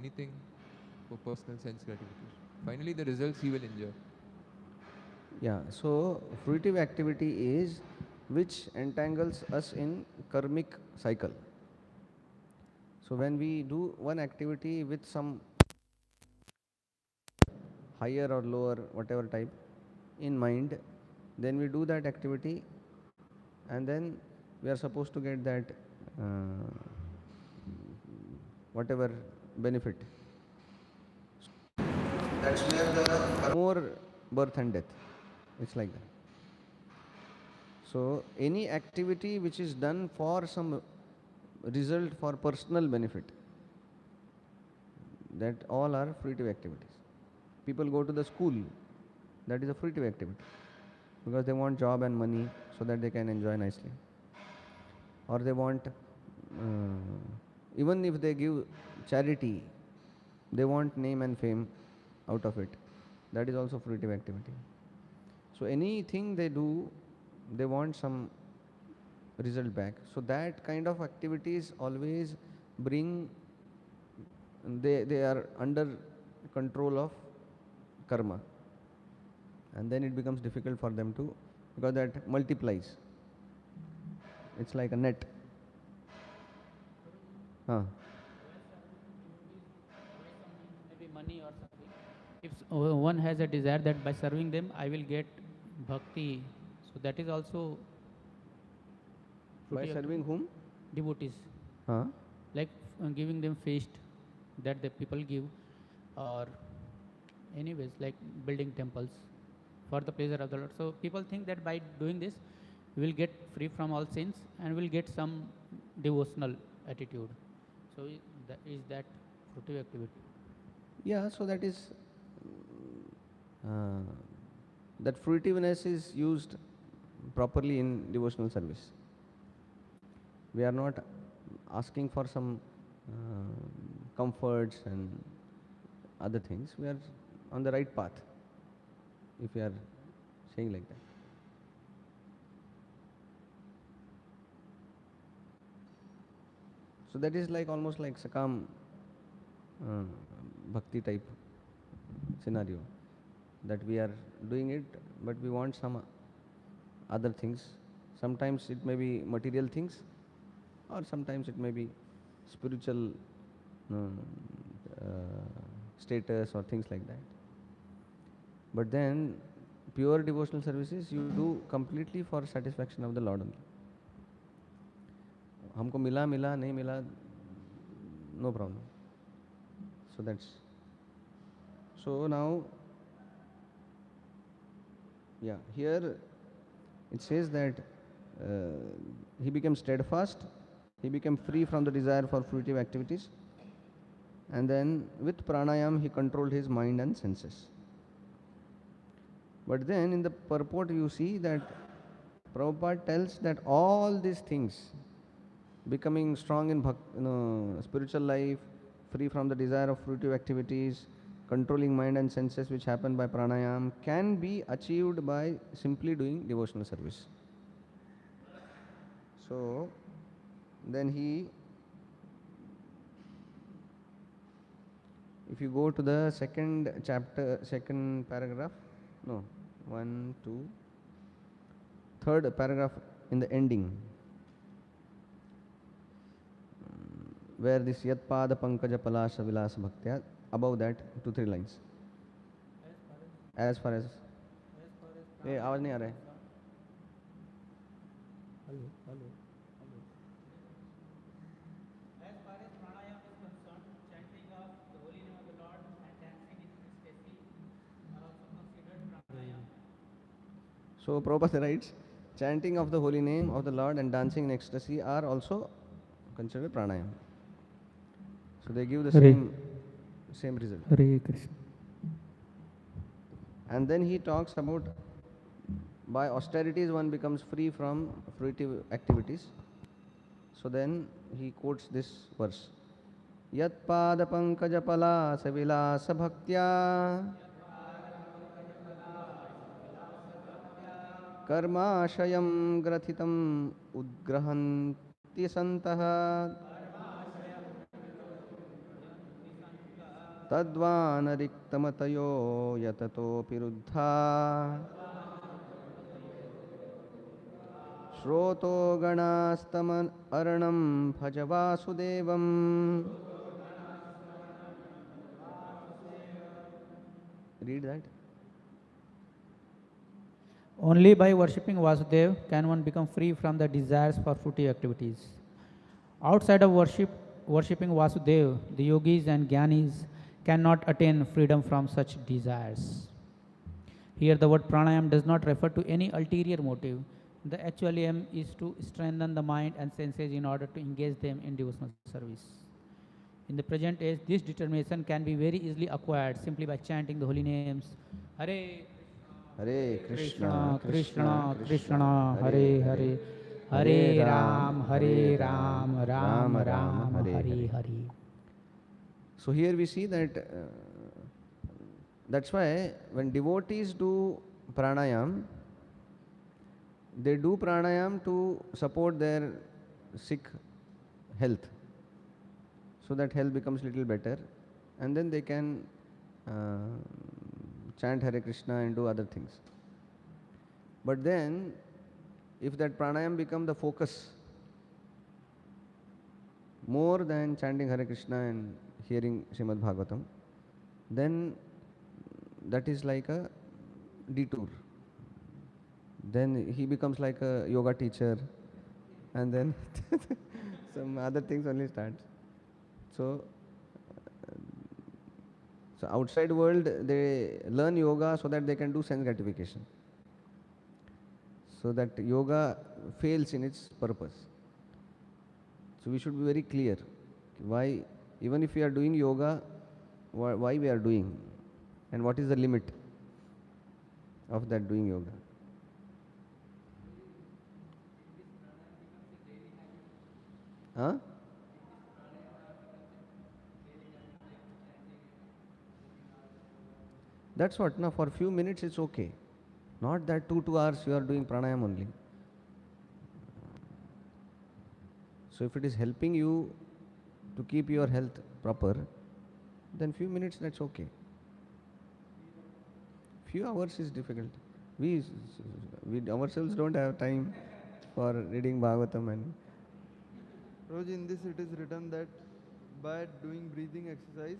anything for personal sense gratification. Finally, the results he will enjoy. Yeah, so fruitive activity is which entangles us in karmic cycle. So when we do one activity with some higher or lower, whatever type, in mind, then we do that activity, and then we are supposed to get that uh, whatever benefit. That's where the more birth and death. It's like that. So any activity which is done for some result for personal benefit, that all are fruitive activities. People go to the school, that is a fruitive activity, because they want job and money so that they can enjoy nicely. Or they want, even if they give charity, they want name and fame out of it. That is also fruitive activity. So anything they do, they want some result back. So that kind of activities always bring, they are under control of karma, and then it becomes difficult for them to, because that multiplies. It's like a net. Huh. Maybe money or something. If one has a desire that by serving them I will get bhakti, so that is also By fruity serving activity. whom? Devotees, Huh? like giving them feast that the people give, or anyways like building temples for the pleasure of the Lord. So people think that by doing this we will get free from all sins and will get some devotional attitude. So is that fruitive activity? Yeah, so that is, uh, that fruitiveness is used properly in devotional service. We are not asking for some comforts and other things. We are on the right path, if we are saying like that. So that is like almost like Sakam uh, bhakti type scenario, that we are doing it, but we want some other things. Sometimes it may be material things, or sometimes it may be spiritual status or things like that. But then pure devotional services you do completely for satisfaction of the Lord only. हमको मिला मिला नहीं मिला, no problem. So that's, so now, yeah, here it says that he became steadfast, he became free from the desire for fruitive activities, and then with pranayam he controlled his mind and senses. But then in the purport you see that Prabhupada tells that all these things, becoming strong in spiritual life, free from the desire of fruitive activities, controlling mind and senses which happen by pranayam, can be achieved by simply doing devotional service. So then he, if you go to the second chapter, second paragraph, no, one, two, third paragraph in the ending, where this Yatpada Pankaja Palasha Vilasa Bhaktya, above that, 2 3 lines. As far as, ये आवाज नहीं आ रहा है. Hello, hello, hello. As far as pranayama is concerned, chanting of the holy name of the Lord and dancing in ecstasy are also considered pranayama. So Prabhupada writes, chanting of the holy name of the Lord and dancing in ecstasy are also considered pranayama. So they give the Hare same result. Hare Krishna. And then he talks about, by austerities one becomes free from fruitive activities. So then he quotes this verse. Yat pada pankaja pala savilasa bhaktya कर्माशयं ग्रथितं उद्ग्रहन्ति सन्तः तद्वानरिक्तमतयो यततोऽपि रुद्धा श्रोतो गणास्तमन अर्णं भज वासुदेवम्. Read that. Only by worshipping Vasudev can one become free from the desires for fruitive activities. Outside of worshipping Vasudev, the yogis and jnanis cannot attain freedom from such desires. Here the word pranayam does not refer to any ulterior motive. The actual aim is to strengthen the mind and senses in order to engage them in devotional service. In the present age, this determination can be very easily acquired simply by chanting the holy names Hare Hare Krishna, Krishna, Krishna Krishna Krishna, Krishna, Hare Hare Hare, Hare, Hare Hare Ram, Ram, Hare Hare Ram, Ram, Ram Ram Ram, Ram, Hare Hare Hare. Hare. So here we see that that's why when devotees do pranayam, they do pranayam to support their sick health, so that health becomes little better, and then they can uh, chant Hare Krishna and do other things. But then, if that pranayam become the focus more than chanting Hare Krishna and hearing Srimad Bhagavatam, then that is like a detour. Then he becomes like a yoga teacher, and then some other things only starts. So, so outside world they learn yoga so that they can do sense gratification. So that yoga fails in its purpose. So we should be very clear why, even if we are doing yoga, why we are doing, and what is the limit of that doing yoga. Huh? That's what. Now, for a few minutes it's okay. Not that 2 hours you are doing pranayam only. So if it is helping you to keep your health proper, then few minutes that's okay. Few hours is difficult. We, we ourselves don't have time for reading Bhagavatam and Prabhuji, in this it is written that by doing breathing exercise,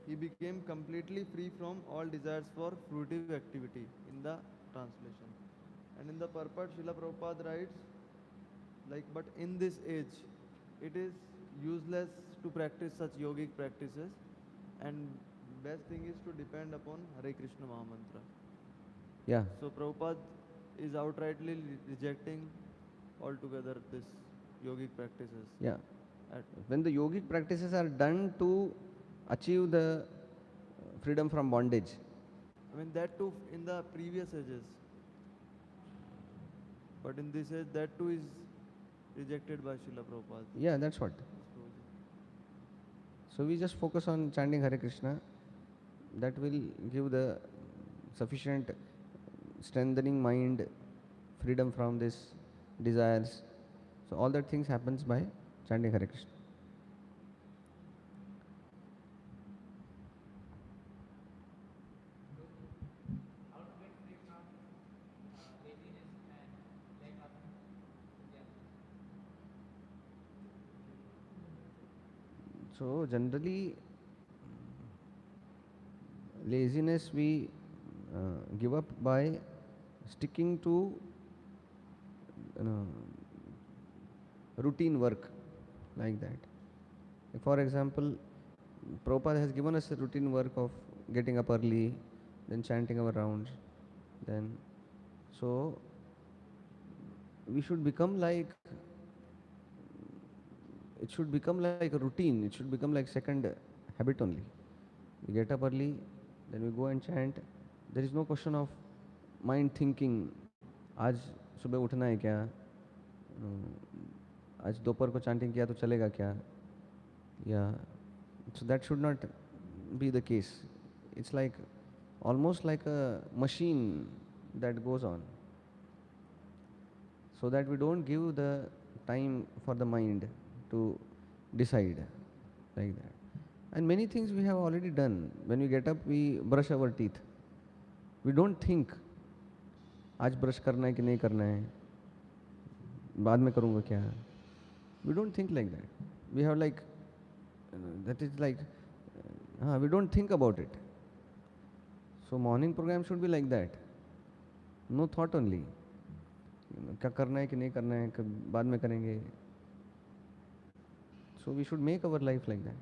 he became completely free from all desires for fruitive activity in the translation. And in the purport, Srila Prabhupada writes, like, but in this age, it is useless to practice such yogic practices, and best thing is to depend upon Hare Krishna Mahamantra. yeah. So Prabhupada is outrightly rejecting altogether this yogic practices. Yeah. At, When the yogic practices are done to achieve the freedom from bondage, I mean that too in the previous ages, but in this age that too is rejected by Srila Prabhupada. yeah, that's what. So we just focus on chanting Hare Krishna. That will give the sufficient strengthening mind, freedom from this desires. So all that things happens by chanting Hare Krishna. So generally, laziness we give up by sticking to routine work like that. For example, Prabhupada has given us a routine work of getting up early, then chanting our rounds, then so we should become like, it should become like a routine, it should become like second habit only. We get up early, then we go and chant. There is no question of mind thinking, आज सुबह उठना है क्या, आज दोपहर को chanting किया तो चलेगा क्या, yeah. So that should not be the case. It's like almost like a machine that goes on, so that we don't give the time for the mind to decide like that. And many things we have already done. When we get up, we brush our teeth. We don't think, आज brush करना है कि नहीं करना है, बाद में करूँगा क्या. We don't think like that. We have like, that is like, we don't think about it. So morning program should be like that. No thought only. क्या करना है कि नहीं करना है, कब बाद में करेंगे. So we should make our life like that.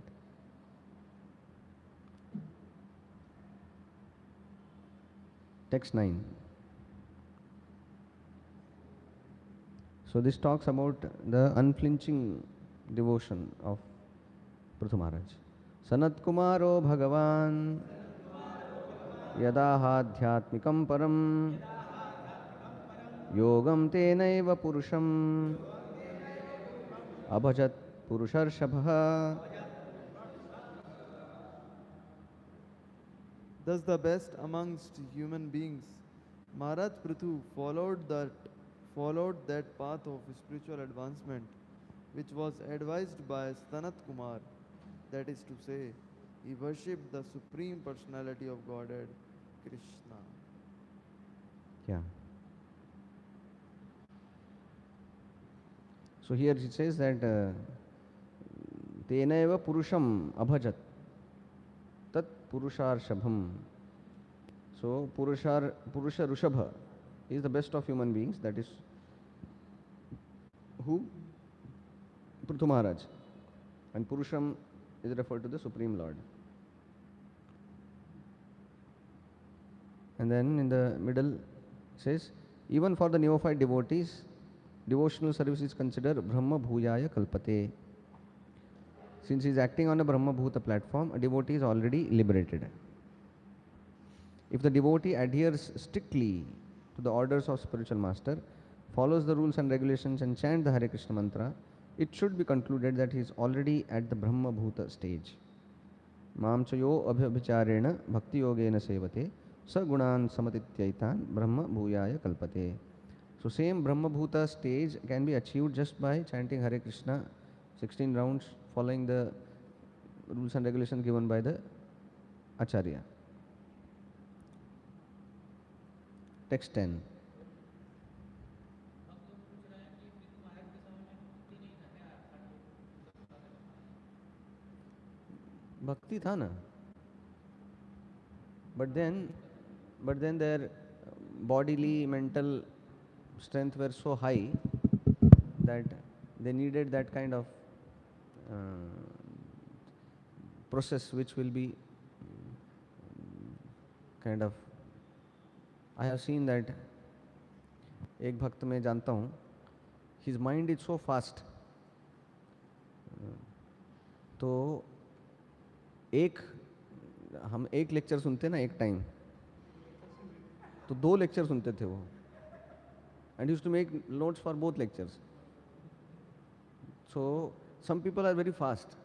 Text 9. So this talks about the unflinching devotion of Prithu Maharaj. Sanat Kumaro Bhagavan Yadahaadhyatmikam param Yogam tenaiva purusham Abhajat Purusharshabha. Thus the best amongst human beings, Maharaj Prithu followed that path of spiritual advancement which was advised by Sanat Kumar. That is to say, he worshipped the Supreme Personality of Godhead, Krishna. Yeah. So here it says that Tenaiva Purusham Abhajat Tat Purusharshabham. So Purusha Rushabha is the best of human beings. That is who? Prithu Maharaj. And Purusham is referred to the Supreme Lord. And then in the middle it says, even for the neophyte devotees, devotional service is considered Brahma Bhuyaya Kalpate. Since he is acting on a Brahma Bhuta platform, a devotee is already liberated. If the devotee adheres strictly to the orders of spiritual master, follows the rules and regulations and chants the Hare Krishna mantra, it should be concluded that he is already at the Brahma Bhuta stage. Mam chayo abhyabhicharena bhakti yogena sevate sagunan samatityaitan Brahma Bhuyaya Kalpate. So same Brahma Bhuta stage can be achieved just by chanting Hare Krishna 16 rounds, following the rules and regulations given by the Acharya. Text 10. Bhakti tha na, but then their bodily, mental strength were so high that they needed that kind of process which will be kind of. I have seen that एक भक्त मैं जानता हूँ, his mind is so fast. तो हम एक lecture सुनते ना एक टाइम, तो 2 लेक्चर सुनते थे वो, and used to make notes for both lectures. So some people are very fast.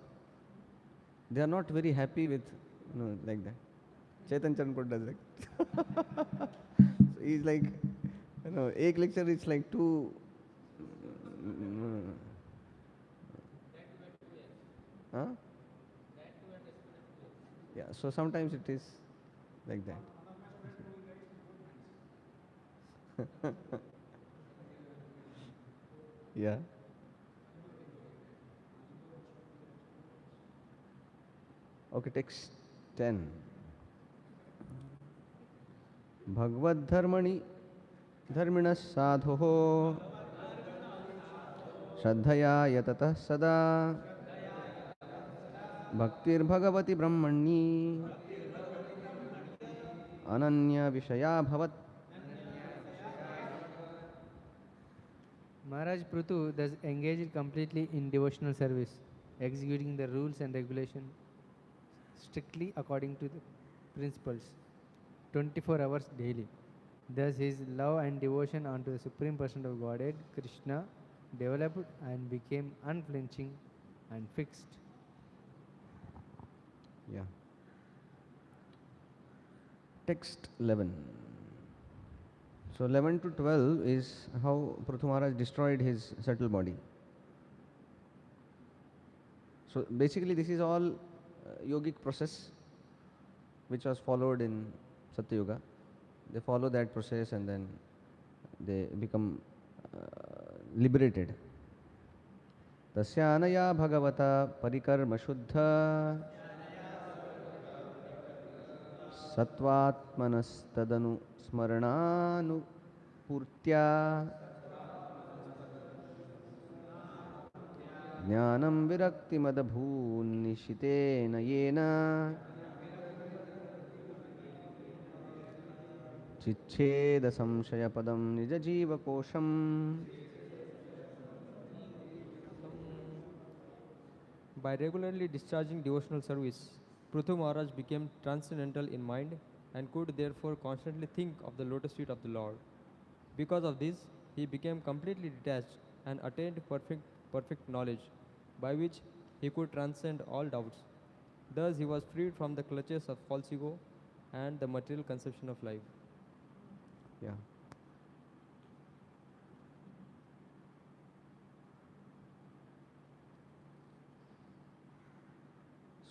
They are not very happy with like that. Chaitanya does like. So he's like, एक lecture is like 2. Huh? Yeah, so sometimes it is like that. Yeah. Okay, text 10. Bhagavad Dharmani Dharminas Sadhoho Shraddhaya Yatatah Sada Bhaktir Bhagavati Brahmani Ananya Vishaya Bhavat. Maharaj Prithu thus engaged completely in devotional service, executing the rules and regulations strictly according to the principles, 24 hours daily. Thus his love and devotion unto the Supreme Person of Godhead, Krishna, developed and became unflinching and fixed. Yeah. Text 11. So 11 to 12 is how Prithu Maharaj destroyed his subtle body. So basically this is all yogic process which was followed in Satyuga. They follow that process and then they become liberated. Tasyanaya bhagavata parikarma shuddha satvatmanastadanu smarananu purtya jnanam virakti madabhun nishitena yena चिच्छेद संशय पदम निज जीव कोशम. By regularly discharging devotional service, Prithu Maharaj became transcendental in mind and could therefore constantly think of the lotus feet of the Lord. Because of this, he became completely detached and attained perfect knowledge, by which he could transcend all doubts. Thus, he was freed from the clutches of false ego and the material conception of life. Yeah.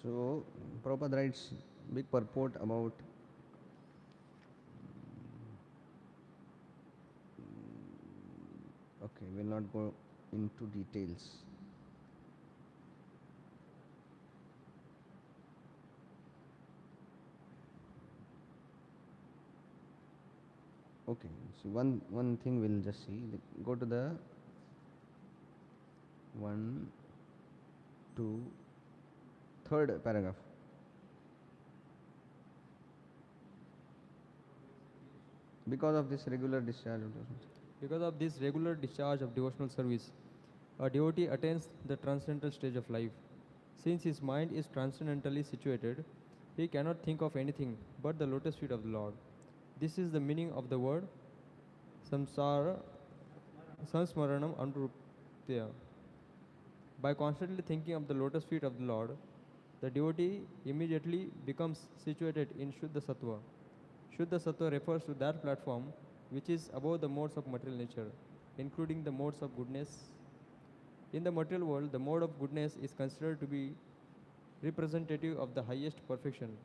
So, Prabhupada writes big purport about okay, we'll not go into details. Okay, so one thing we'll just see. Go to the 3rd paragraph. Because of this regular discharge of devotional. Because of this regular discharge of devotional service, a devotee attains the transcendental stage of life. Since his mind is transcendentally situated, he cannot think of anything but the lotus feet of the Lord. This is the meaning of the word samsara sansmaranam anuruptya. By constantly thinking of the lotus feet of the Lord, the devotee immediately becomes situated in Shuddha Sattva. Shuddha Sattva refers to that platform which is above the modes of material nature, including the modes of goodness. In the material world, the mode of goodness is considered to be representative of the highest perfection.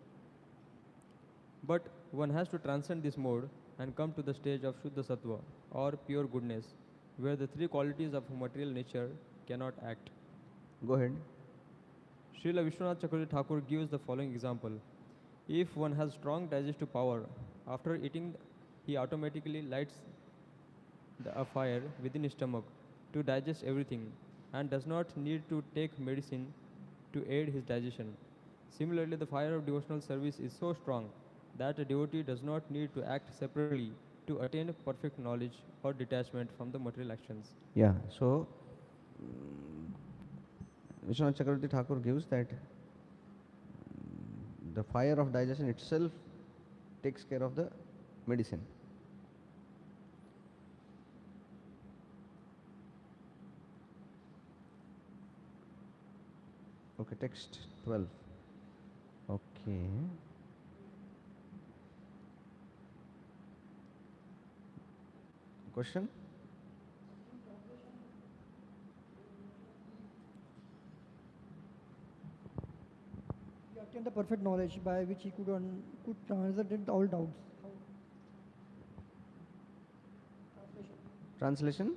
But one has to transcend this mode and come to the stage of Shuddha Sattva or pure goodness, where the three qualities of material nature cannot act. Go ahead. Srila Vishwanath Chakravarti Thakur gives the following example. If one has strong digestive power, after eating, he automatically lights a fire within his stomach to digest everything and does not need to take medicine to aid his digestion. Similarly, the fire of devotional service is so strong that a devotee does not need to act separately to attain perfect knowledge or detachment from the material actions. Yeah, so Vishwanath Chakravarti Thakur gives that the fire of digestion itself takes care of the medicine. Okay, text 12. Okay. Question? He attained the perfect knowledge by which he could transcend all doubts. Translation?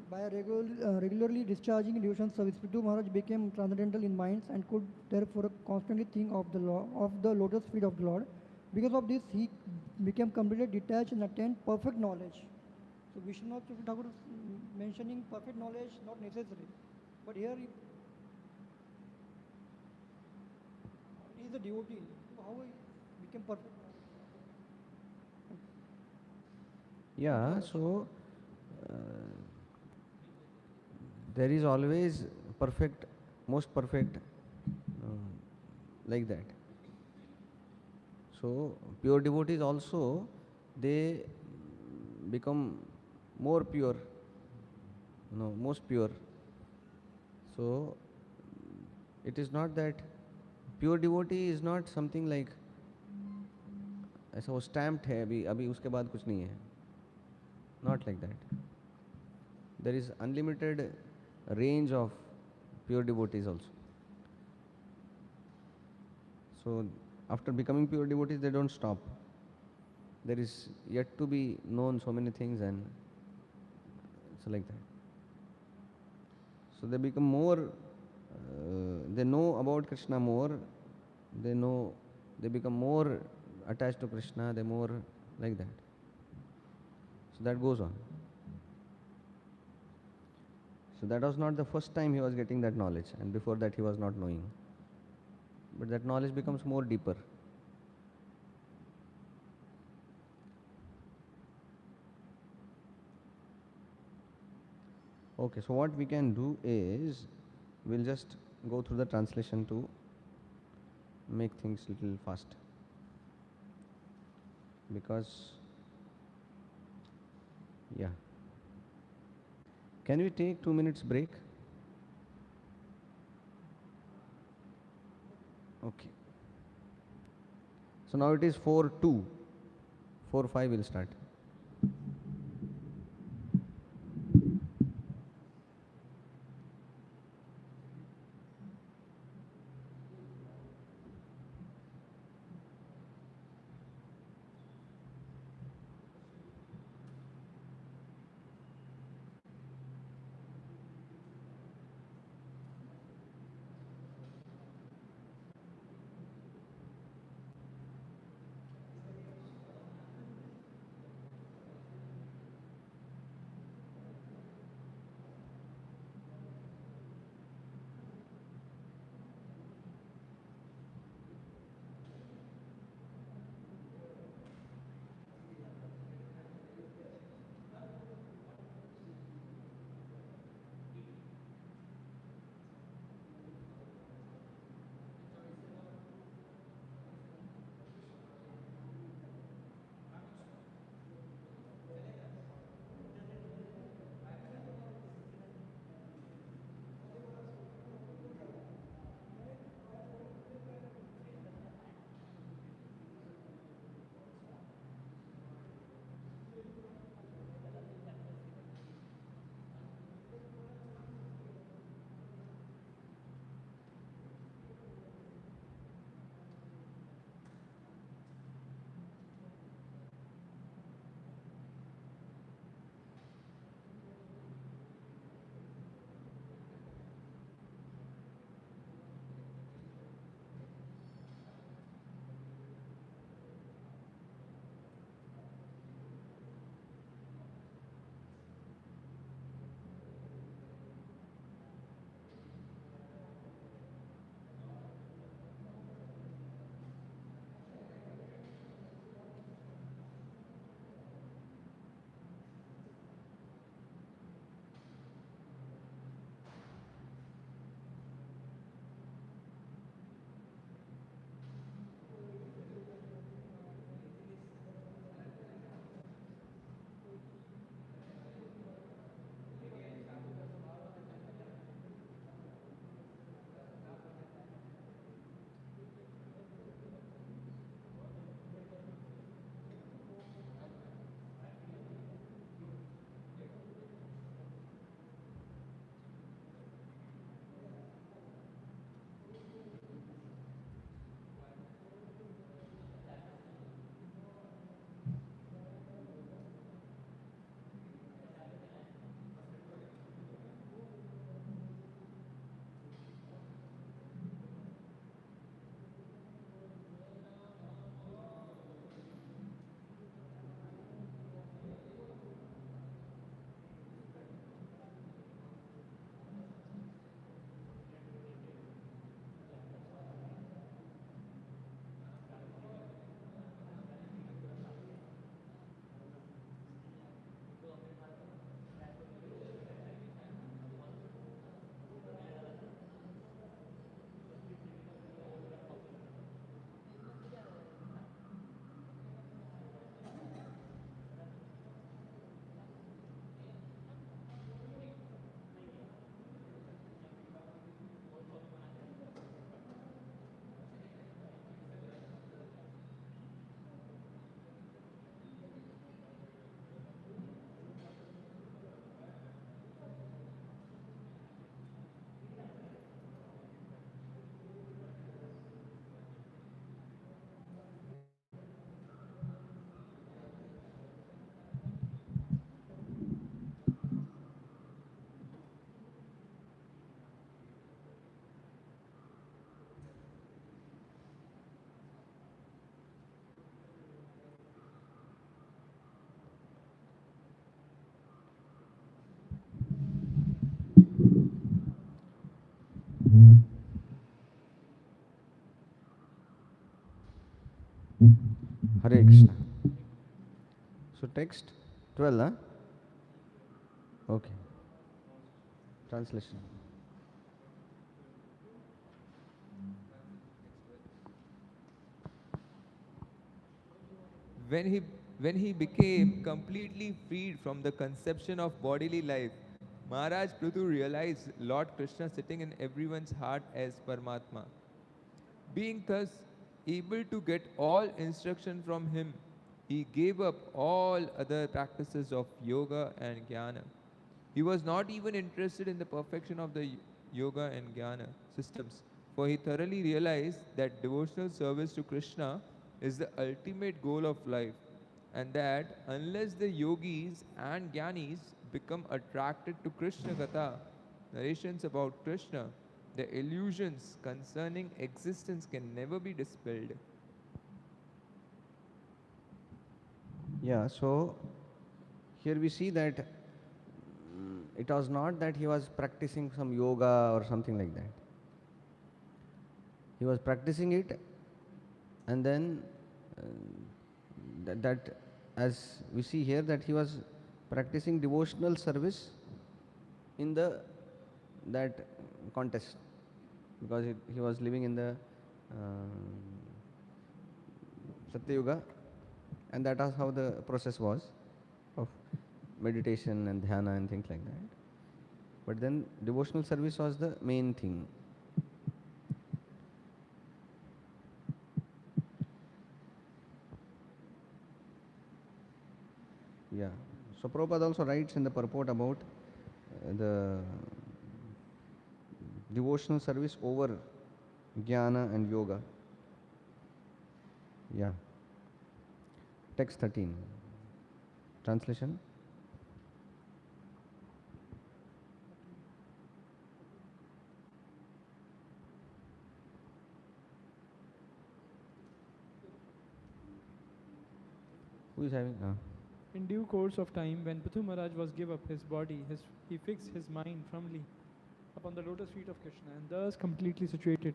By regularly discharging devotional service, Prithu Maharaj became transcendental in minds and could therefore constantly think of the lotus feet of the Lord. Because of this, he became completely detached and attained perfect knowledge. So Vishwanath Chakravarti Thakur is mentioning perfect knowledge not necessary, but here he is a devotee. So how he became perfect? Yeah, so there is always perfect, most perfect, like that. So pure devotees also, they become more pure, most pure. So it is not that pure devotee is not something like ऐसा वो stamped है अभी उसके बाद कुछ नहीं है. Not like that. There is unlimited range of pure devotees also. So after becoming pure devotees, they don't stop. There is yet to be known so many things, and it's like that. So they become more, they know about Krishna more, they become more attached to Krishna, they more like that. So that goes on. So that was not the first time he was getting that knowledge, and before that he was not knowing. But that knowledge becomes more deeper. Okay, so what we can do is we'll just go through the translation to make things little fast, because yeah. Can we take 2 minutes break? Okay. So now it is 4:02. 4:05 will start. Hare Krishna. So text 12, huh? Okay. Translation. When he, when he became completely freed from the conception of bodily life, Maharaj Prithu realized Lord Krishna sitting in everyone's heart as Paramatma. Being thus able to get all instruction from him, he gave up all other practices of yoga and jnana. He was not even interested in the perfection of the yoga and jnana systems, for he thoroughly realized that devotional service to Krishna is the ultimate goal of life, and that unless the yogis and jnanis become attracted to Krishna Katha, narrations about Krishna, the illusions concerning existence can never be dispelled. Yeah, so here we see that it was not that he was practicing some yoga or something like that. He was practicing it, and then that as we see here, that he was practicing devotional service in the that context, because he was living in the Satya Yuga, and that was how the process was of meditation and dhyana and things like that. But then devotional service was the main thing. Yeah. So Prabhupada also writes in the purport about the devotional service over jnana and yoga. Yeah. Text 13. Translation. Who is having? In due course of time, when Prithu Maharaj was give up his body, he fixed his mind firmly upon the lotus feet of Krishna, and thus completely situated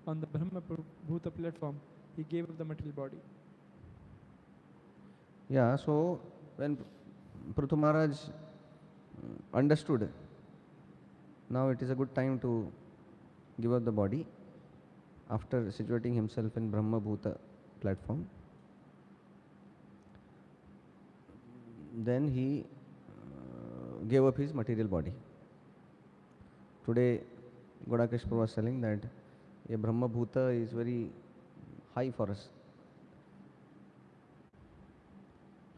on the Brahma Bhuta platform, he gave up the material body. Yeah, so when Prithu Maharaj understood, now it is a good time to give up the body, after situating himself in Brahma Bhuta platform, then he gave up his material body. Today, Godakeshpur was telling that a Brahma Bhuta is very high for us.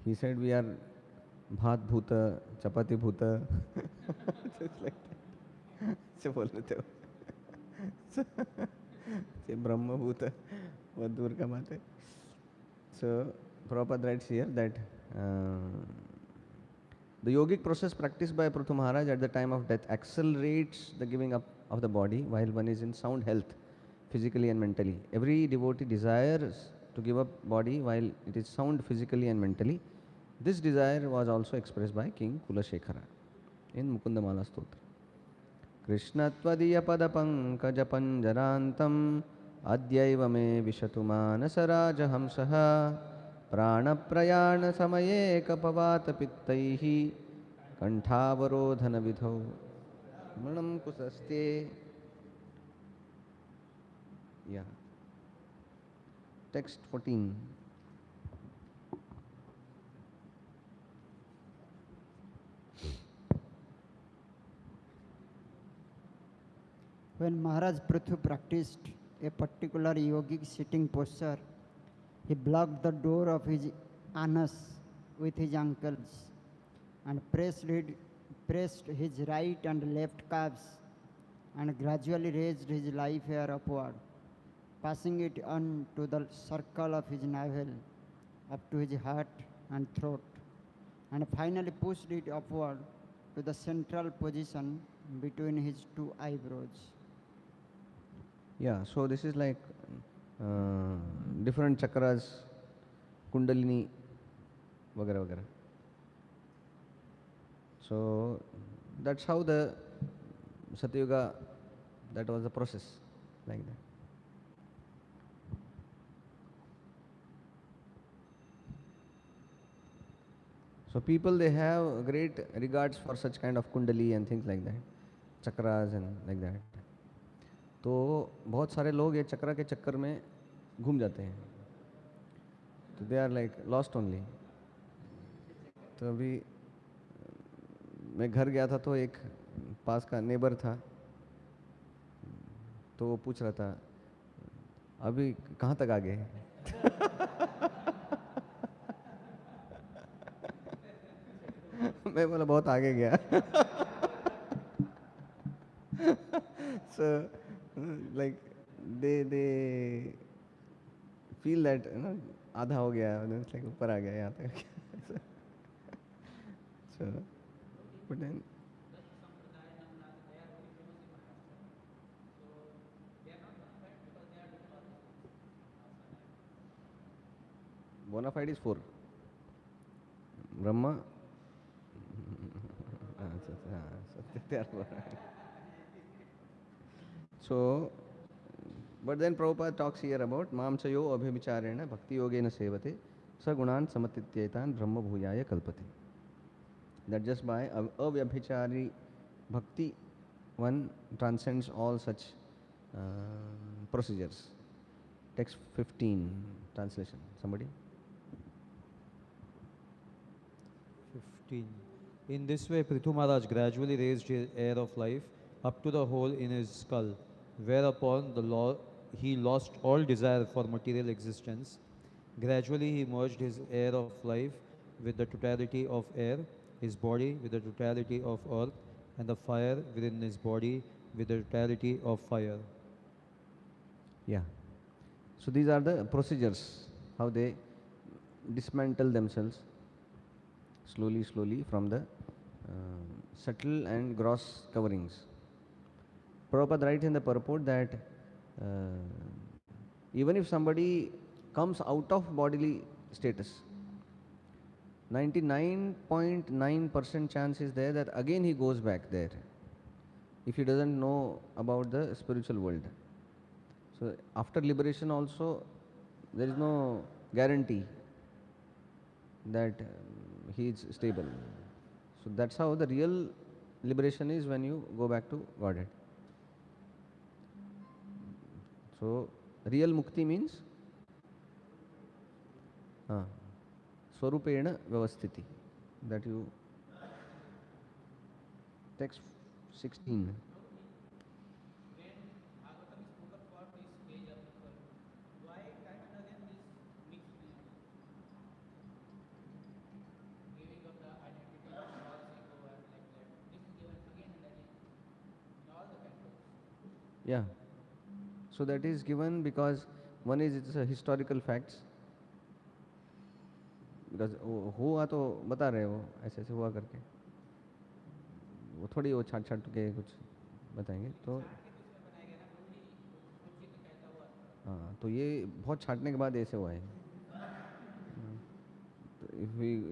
He said we are Bhat Bhuta, Chapati Bhuta, just like that. So बोल रहे थे वो. So Brahma Bhuta, बहुत दूर का बात है. So Prabhupada writes here that the yogic process practiced by Prithu Maharaj at the time of death accelerates the giving up of the body while one is in sound health, physically and mentally. Every devotee desires to give up body while it is sound physically and mentally. This desire was also expressed by King Kulashekara in Mukundamala Stotra. Krishna tvadiya pada pankaja panjarantam adyaiva me vishatu manasaraja hamsaha prana prayana samaye kapavata pittaihi kantavarodhana vidhau manam kusaste. Yeah. Text 14. When Maharaj Prithu practiced a particular yogic sitting posture, he blocked the door of his anus with his ankles and pressed his right and left calves and gradually raised his life hair upward, passing it on to the circle of his navel up to his heart and throat, and finally pushed it upward to the central position between his two eyebrows. Yeah, so this is like different chakras, kundalini, vagara vagara. So that's how the Satyuga, that was the process, like that. So people, they have great regards for such kind of kundali and things like that, chakras and like that. तो बहुत सारे लोग ये चक्रा के चक्कर में घूम जाते हैं, तो they are like lost only. तो अभी मैं घर गया था तो एक पास का नेबर था, तो वो पूछ रहा था अभी कहाँ तक आ गए. मैं बोला बहुत आगे गया. So like they feel that आधा हो गया, like ऊपर आ गया यहाँ तक. So but then bona fide is 4. Brahma. They are 4. So, but then Prabhupada talks here about mamchayo abhibicharena bhakti yogena sevate sagunan samatityetan brahma bhuyaya kalpate. That just by avyabhichari bhakti one transcends all such procedures. Text 15 translation. Somebody? 15. In this way, Prithu Maharaj gradually raised his air of life up to the hole in his skull, whereupon he lost all desire for material existence. Gradually, he merged his air of life with the totality of air, his body with the totality of earth, and the fire within his body with the totality of fire. Yeah. So these are the procedures, how they dismantle themselves slowly, slowly from the subtle and gross coverings. Prabhupada writes in the purport that even if somebody comes out of bodily status, 99.9% chance is there that again he goes back there if he doesn't know about the spiritual world. So after liberation also there is no guarantee that he is stable. So that's how the real liberation is, when you go back to Godhead. So real mukti means swarupena vyavasthiti, that you. Text 16. Yeah. So that is given because one is it's a historical facts. Because हुआ तो बता रहे हो ऐसे ऐसे हुआ करके, वो थोड़ी वो छाट छाट के कुछ बताएंगे तो. हाँ, तो ये बहुत छाटने के बाद ऐसे हुआ है. If we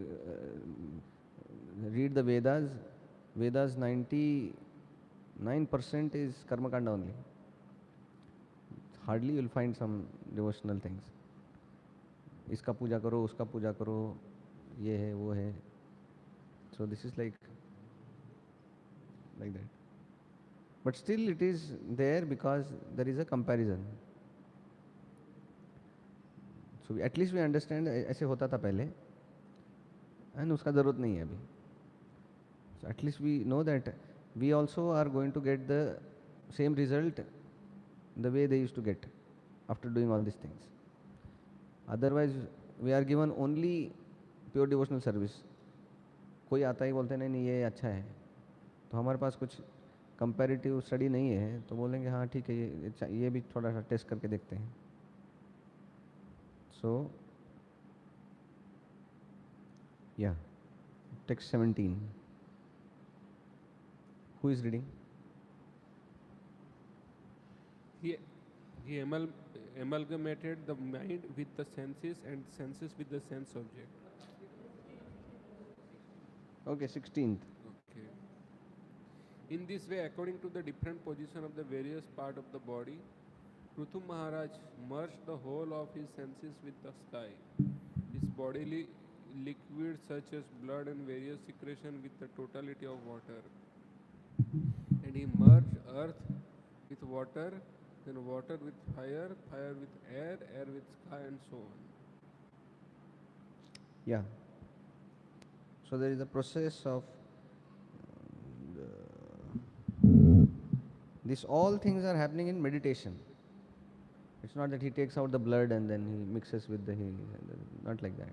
read the Vedas 99% is karma kanda only. Hardly you will find some devotional things. इसका पूजा करो, उसका पूजा करो, ये है वो है. So this is like that. But still it is there because there is a comparison. So at least we understand ऐसे होता था पहले and उसका ज़रूरत नहीं है अभी. So at least we know that we also are going to get the same result the way they used to get after doing all these things. Otherwise we are given only pure devotional service. कोई आता ही बोलते नहीं ये अच्छा है, तो हमारे पास कुछ कंपैरेटिव स्टडी नहीं है, तो बोलेंगे हाँ ठीक है ये भी थोड़ा सा टेस्ट करके देखते हैं. So yeah, text 17. Who is reading? He amalgamated the mind with the senses and senses with the sense object. Okay, 16th. Okay. In this way, according to the different position of the various part of the body, Prithu Maharaj merged the whole of his senses with the sky. His bodily liquids such as blood and various secretion with the totality of water. And he merged earth with water, then water with fire, fire with air, air with sky, and so on. Yeah. So there is a process of this. All things are happening in meditation. It's not that he takes out the blood and then he mixes with the not like that.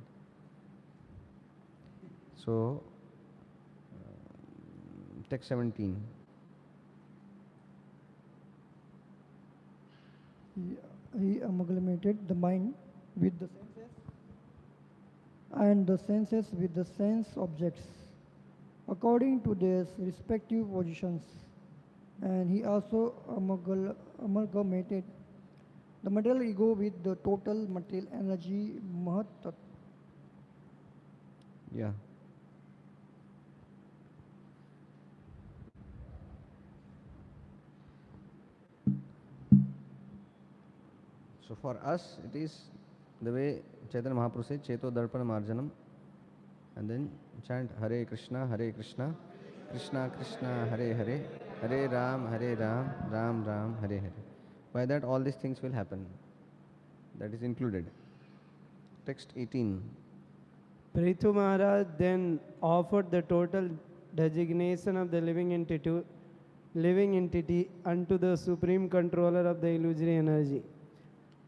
So text 17. He amalgamated the mind with the senses and the senses with the sense objects according to their respective positions. And he also amalgamated the material ego with the total material energy Mahat Tattva. Yeah. So for us, it is the way Chaitanya Mahaprabhu said, Cheto Darpana Marjanam, and then chant Hare Krishna, Krishna Krishna, Hare Hare, Hare Ram, Ram Ram, Hare Hare. By that, all these things will happen. That is included. Text 18. Prithu Maharaj then offered the total designation of the living entity unto the supreme controller of the illusory energy.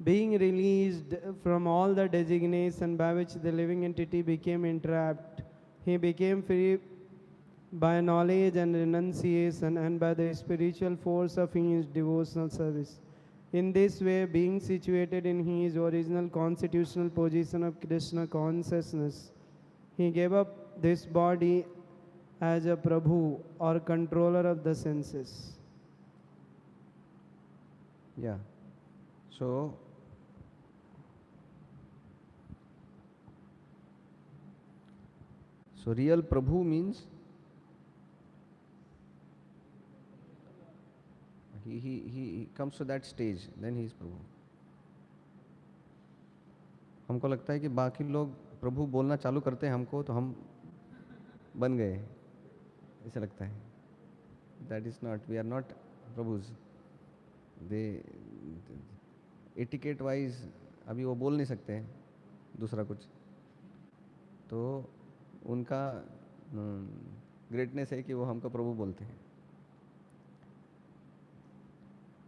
Being released from all the designation by which the living entity became entrapped, he became free by knowledge and renunciation and by the spiritual force of his devotional service. In this way, being situated in his original constitutional position of Krishna consciousness, he gave up this body as a Prabhu or controller of the senses. Yeah. So real Prabhu means he comes to that stage, then he is Prabhu. हमको लगता है कि बाकी लोग प्रभु बोलना चालू करते हैं हमको तो हम बन गए, ऐसा लगता है. That is not, we are not प्रभुज. They etiquette wise अभी वो बोल नहीं सकते हैं दूसरा कुछ, तो उनका ग्रेटनेस है कि वो हमको प्रभु बोलते हैं.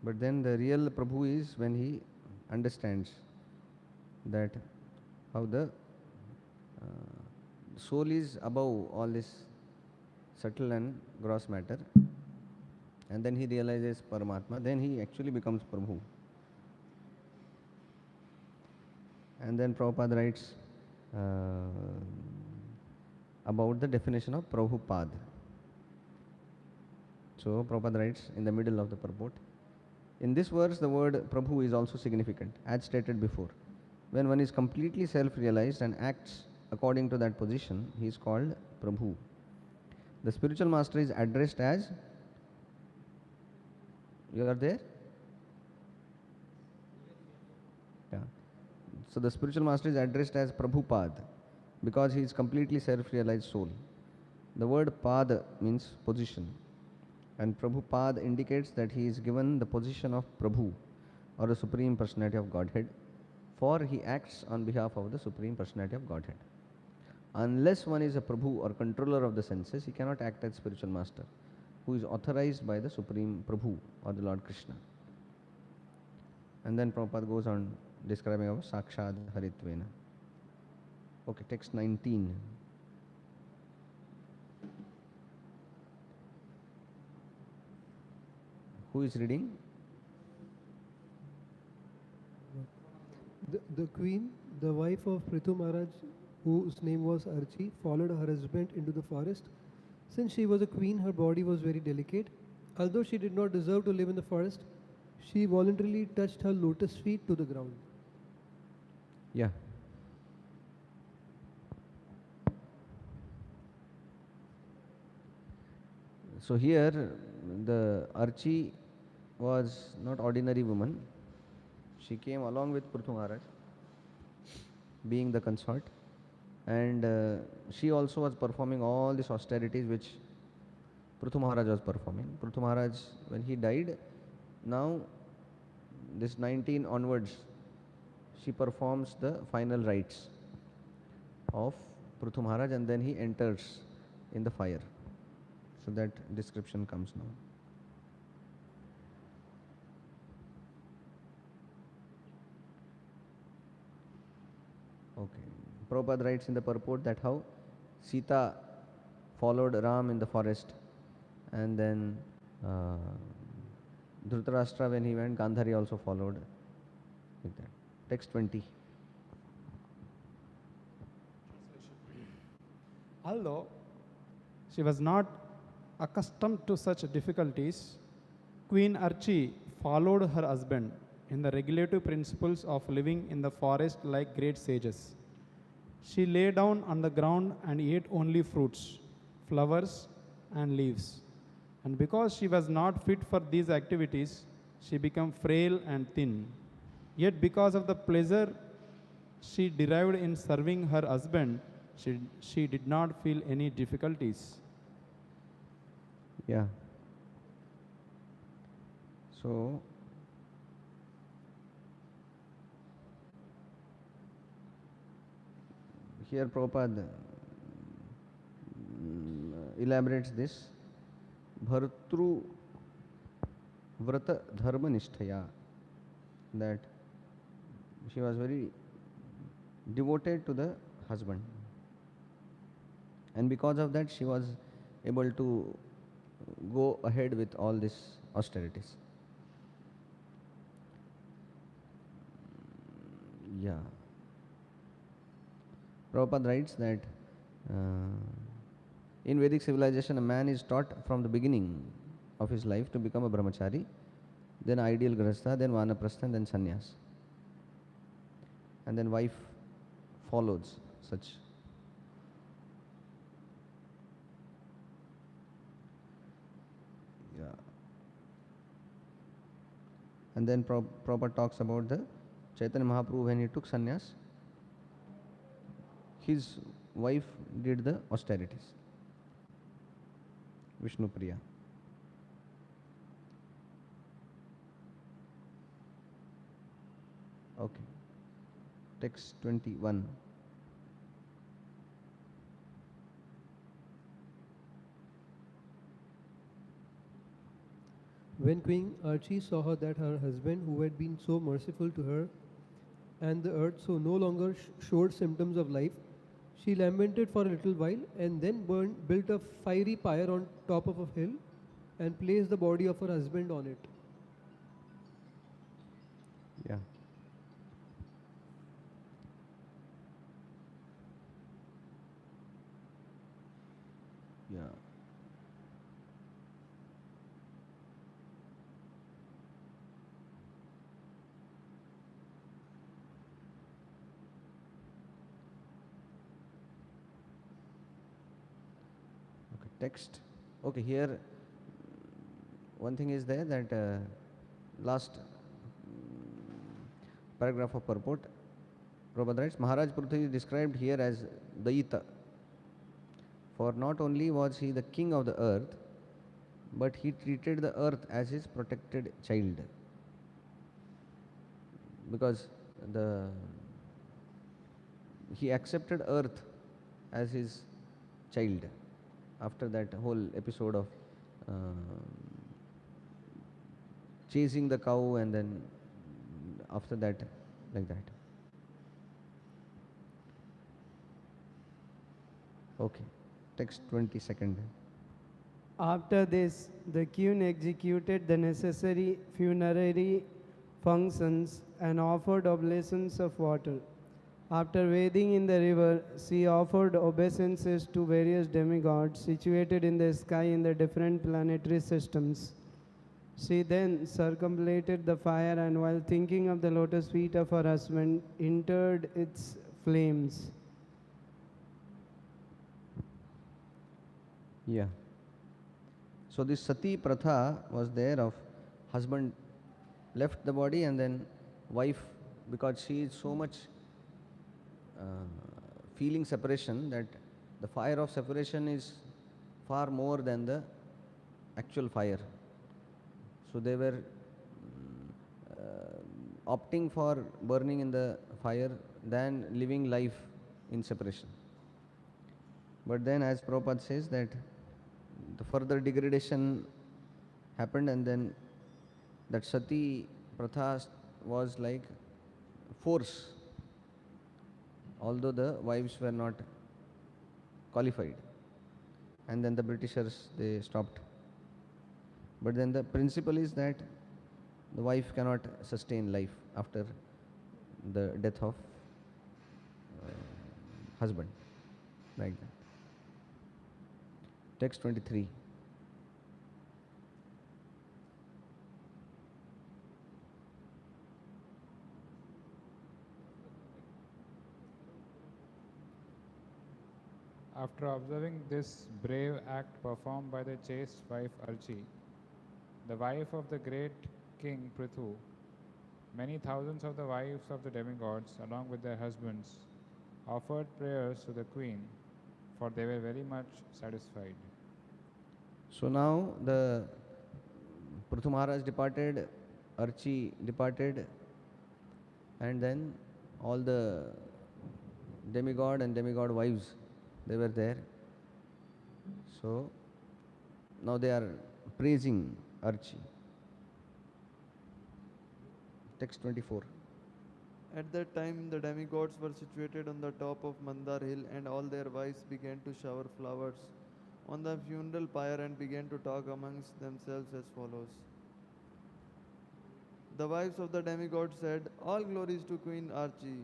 But then the real Prabhu is when he understands that how the soul is above all this subtle and gross matter, and then he realizes Paramatma, then he actually becomes Prabhu. And then Prabhupada writes about the definition of Prabhupada. So Prabhupada writes in the middle of the purport, in this verse the word Prabhu is also significant, as stated before. When one is completely self-realized and acts according to that position, he is called Prabhu. The spiritual master is addressed as, you are there? Yeah. So the spiritual master is addressed as Prabhupada because he is completely self-realized soul. The word Pada means position, and Prabhupada indicates that he is given the position of Prabhu or the Supreme Personality of Godhead, for he acts on behalf of the Supreme Personality of Godhead. Unless one is a Prabhu or controller of the senses, he cannot act as spiritual master, who is authorized by the Supreme Prabhu or the Lord Krishna. And then Prabhupada goes on describing our Sakshad Haritvena. Okay, text 19. Who is reading? The queen, the wife of Prithu Maharaj, whose name was Archi, followed her husband into the forest. Since she was a queen, her body was very delicate. Although she did not deserve to live in the forest, she voluntarily touched her lotus feet to the ground. Yeah. So here the Archi was not ordinary woman. She came along with Prithu Maharaj, being the consort, and she also was performing all these austerities which Prithu Maharaj was performing. Prithu Maharaj, when he died, now this 19 onwards, she performs the final rites of Prithu Maharaj and then he enters in the fire. So that description comes now. Okay. Prabhupada writes in the purport that how Sita followed Ram in the forest, and then Dhritarashtra, when he went, Gandhari also followed. Like that. Text 20. Although she was not accustomed to such difficulties, Queen Archie followed her husband in the regulative principles of living in the forest like great sages. She lay down on the ground and ate only fruits, flowers, and leaves. And because she was not fit for these activities, she became frail and thin. Yet because of the pleasure she derived in serving her husband, she did not feel any difficulties. Yeah. So, here Prabhupada elaborates this. Bhartru Vrata Dharma Nishtaya, that she was very devoted to the husband, and because of that she was able to go ahead with all these austerities. Yeah. Prabhupada writes that in Vedic civilization a man is taught from the beginning of his life to become a brahmachari, then ideal grahastha, then vanaprastha, then sannyas, and then wife follows such. Yeah. And then Prabhupada talks about the Chaitanya Mahaprabhu when he took sannyas, his wife did the austerities. Vishnu Priya. Okay. Text 21. When Queen Archie saw that her husband, who had been so merciful to her and the earth, so no longer showed symptoms of life, she lamented for a little while and then built a fiery pyre on top of a hill and placed the body of her husband on it. Yeah. Yeah. Okay, text. Okay, here one thing is there that last paragraph of purport, Prabhupada writes, Maharaj Prithvi is described here as Daita. For not only was he the king of the earth, but he treated the earth as his protected child. Because he accepted earth as his child after that whole episode of chasing the cow, and then after that, like that. Okay, text 22nd. After this, the queen executed the necessary funerary functions and offered oblations of water. After bathing in the river, she offered obeisances to various demigods situated in the sky in the different planetary systems. She then circumambulated the fire and, while thinking of the lotus feet of her husband, interred its flames. Yeah. So this sati pratha was there of husband left the body and then wife, because she is so much feeling separation, that the fire of separation is far more than the actual fire. So they were opting for burning in the fire than living life in separation. But then, as Prabhupada says, that the further degradation happened, and then that sati pratha was like force, although the wives were not qualified. And then the Britishers, they stopped. But then the principle is that the wife cannot sustain life after the death of husband, like that. Text 23. After observing this brave act performed by the chaste wife Archi, the wife of the great king Prithu, many thousands of the wives of the demigods, along with their husbands, offered prayers to the queen, for they were very much satisfied. So now the Prithu Maharaj departed, Archi departed, and then all the demigod and demigod wives, they were there. So now they are praising Archi. Text 24. At that time, the demigods were situated on the top of Mandar hill, and all their wives began to shower flowers on the funeral pyre and began to talk amongst themselves as follows. The wives of the demigod said, "All glories to Queen Archi.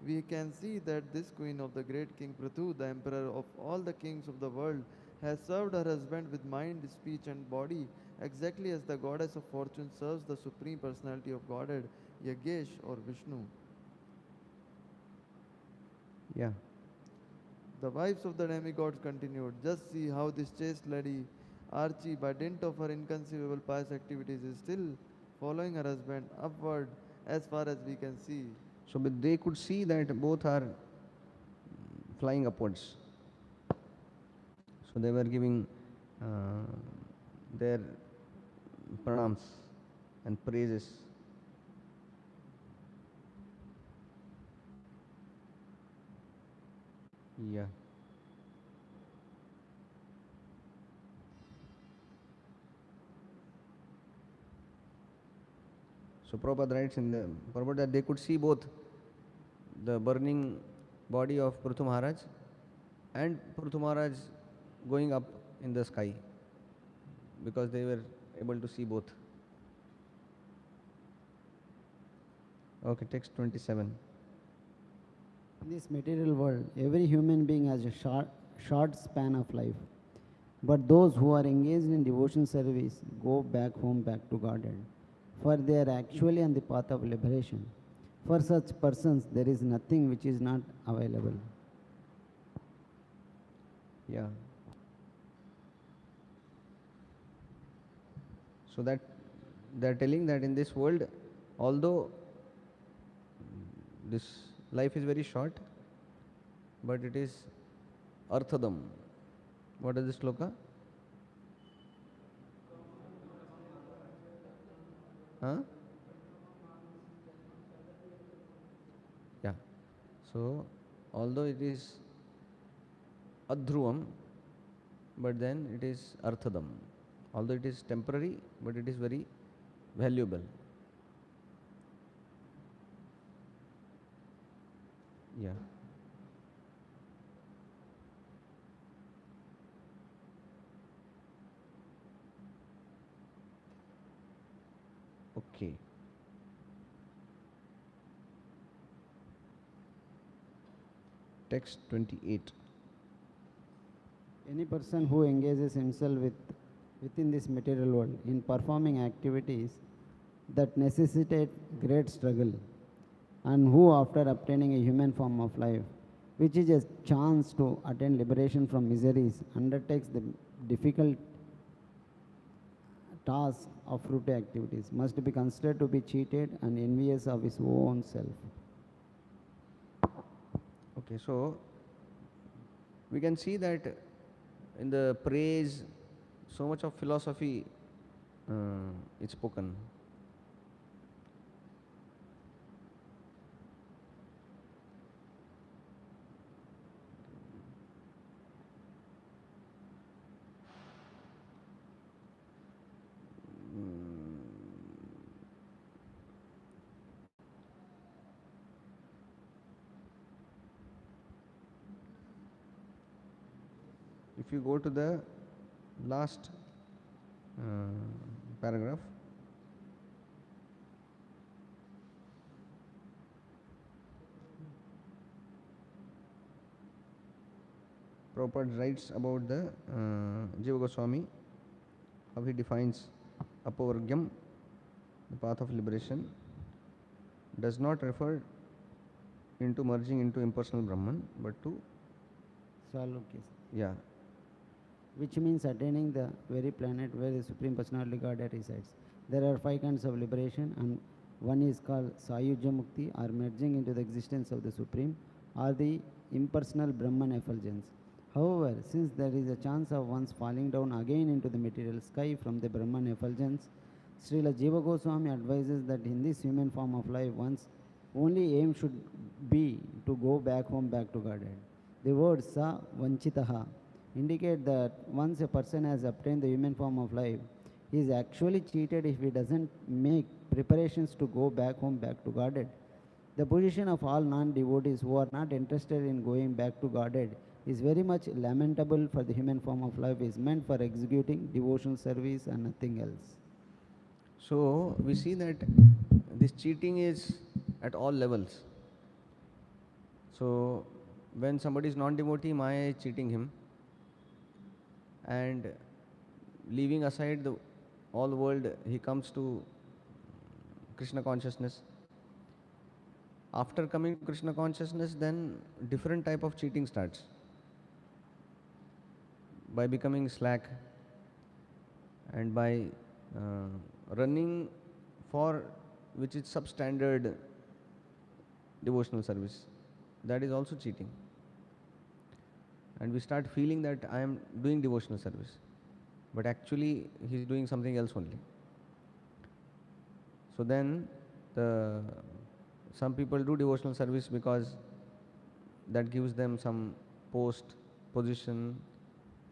We can see that this queen of the great King Prithu, the emperor of all the kings of the world, has served her husband with mind, speech, and body, exactly as the goddess of fortune serves the supreme personality of Godhead, Yagesh or Vishnu." Yeah. The wives of the demigods continued, "Just see how this chaste lady, Archi, by dint of her inconceivable pious activities, is still following her husband upward as far as we can see." So but they could see that both are flying upwards. So they were giving their pranams and praises. Yeah. So Prabhupada writes in the Prabhupada that they could see both the burning body of Prithu Maharaj and Prithu Maharaj going up in the sky, because they were able to see both. Okay, text 27. In this material world, every human being has a short span of life. But those who are engaged in devotion service go back home, back to Godhead, for they are actually on the path of liberation. For such persons, there is nothing which is not available. Yeah. So that they are telling that in this world, although this life is very short, but it is arthadam. What is this sloka? Huh? Yeah. So although it is adhruvam, but then it is arthadam. Although it is temporary, but it is very valuable. Yeah. Okay. Text 28. Any person who engages himself within this material world in performing activities that necessitate great struggle, and who, after obtaining a human form of life, which is a chance to attain liberation from miseries, undertakes the difficult task of fruitive activities, must be considered to be cheated and envious of his own self. Okay, so We can see that in the praise, so much of philosophy is spoken. If you go to the last paragraph, Prabhupada writes about the Jiva Goswami, how he defines Apavargyam, the path of liberation, does not refer into merging into impersonal Brahman, but to Salokya. yeah, Which means attaining the very planet where the Supreme Personality Godhead resides. There are 5 kinds of liberation, and one is called Sayujya Mukti, or merging into the existence of the Supreme, or the impersonal Brahman effulgence. However, since there is a chance of one's falling down again into the material sky from the Brahman effulgence, Srila Jiva Goswami advises that in this human form of life, one's only aim should be to go back home, back to Godhead. The word Sa Vanchitaha indicate that once a person has obtained the human form of life, he is actually cheated if he doesn't make preparations to go back home, back to Godhead. The position of all non-devotees who are not interested in going back to Godhead is very much lamentable, for the human form of life is meant for executing devotional service and nothing else. so we see that this cheating is at all levels. So when somebody is non-devotee, Maya is cheating him, and leaving aside the all world, he comes to Krishna consciousness. After coming to Krishna consciousness, then different type of cheating starts. By becoming slack and by running for which is substandard devotional service, that is also cheating. And we start feeling that I am doing devotional service, but actually he is doing something else only. So then some people do devotional service because that gives them some post, position,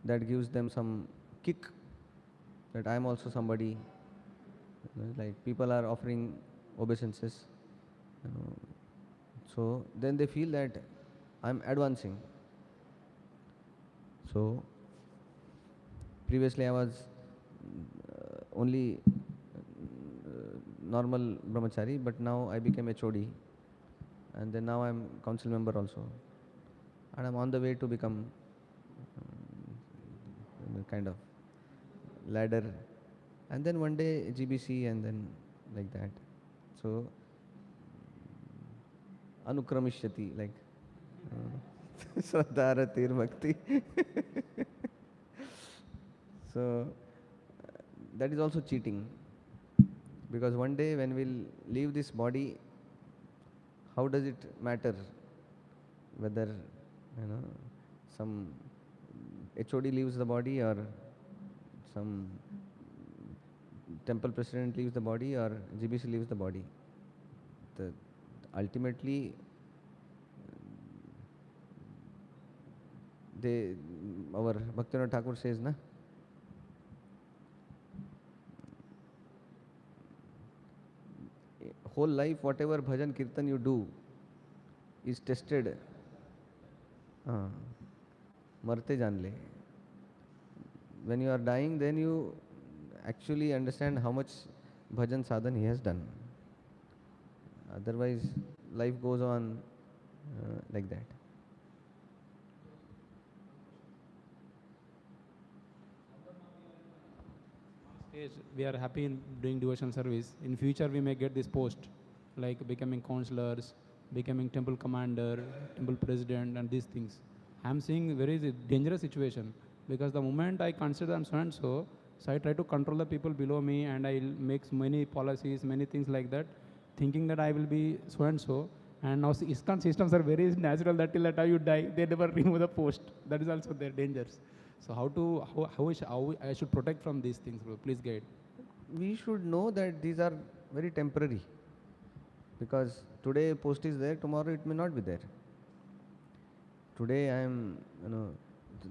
that gives them some kick, that I am also somebody. Like people are offering obeisances, so then they feel that I am advancing. So previously I was only normal brahmachari, but now I became HOD, and then now I am council member also, and I am on the way to become kind of ladder, and then one day GBC, and then like that. So anukramishati, like Shraddharatir Bhakti. So that is also cheating, because one day when we'll leave this body, how does it matter whether some HOD leaves the body, or some temple president leaves the body, or GBC leaves the body? Ultimately our Bhaktivinoda Thakur says, na, whole life whatever bhajan kirtan you do is tested. Marte jaan le. When you are dying, then you actually understand how much bhajan sadhan he has done. Otherwise life goes on like that. Stage, we are happy in doing devotional service. In future, we may get this post, like becoming counselors, becoming temple commander, temple president, and these things. I'm seeing very dangerous situation, because the moment I consider I'm so and so, so I try to control the people below me, and I make many policies, many things like that, thinking that I will be so and so. And now ISKCON systems are very natural that till the time you die, they never remove the post. That is also their dangers. So how I should protect from these things, bro? Please guide. We should know that these are very temporary, because today post is there, tomorrow it may not be there. Today I am,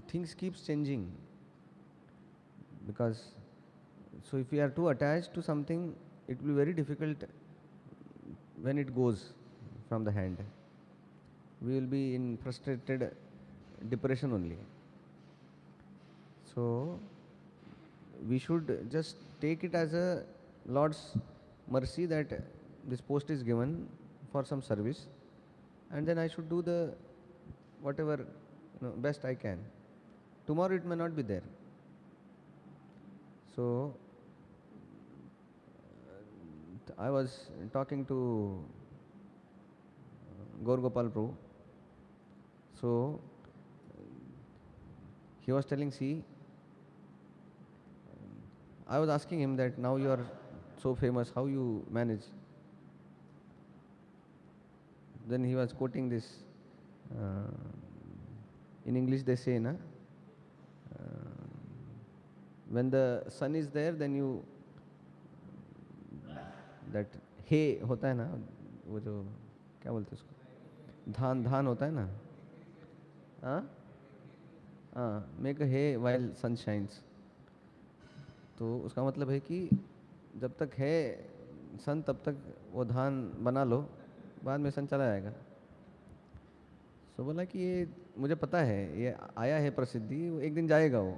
things keeps changing, because so if we are too attached to something, it will be very difficult when it goes from the hand. We will be in frustrated depression only. So we should just take it as a Lord's mercy that this post is given for some service, and then I should do the whatever best I can. Tomorrow it may not be there. So I was talking to Gaur Gopal Prabhu. So he was telling, see, I was asking him that now you are so famous, how you manage? Then he was quoting this, in English they say, when the sun is there, then you, that hay होता है ना, वो जो क्या बोलते हैं उसको, धान धान होता है ना, make a hay while sun shines. तो उसका मतलब है कि जब तक है सन तब तक वो धान बना लो, बाद में सन चला जाएगा. सो बोला कि ये मुझे पता है, ये आया है प्रसिद्धि, वो एक दिन जाएगा. वो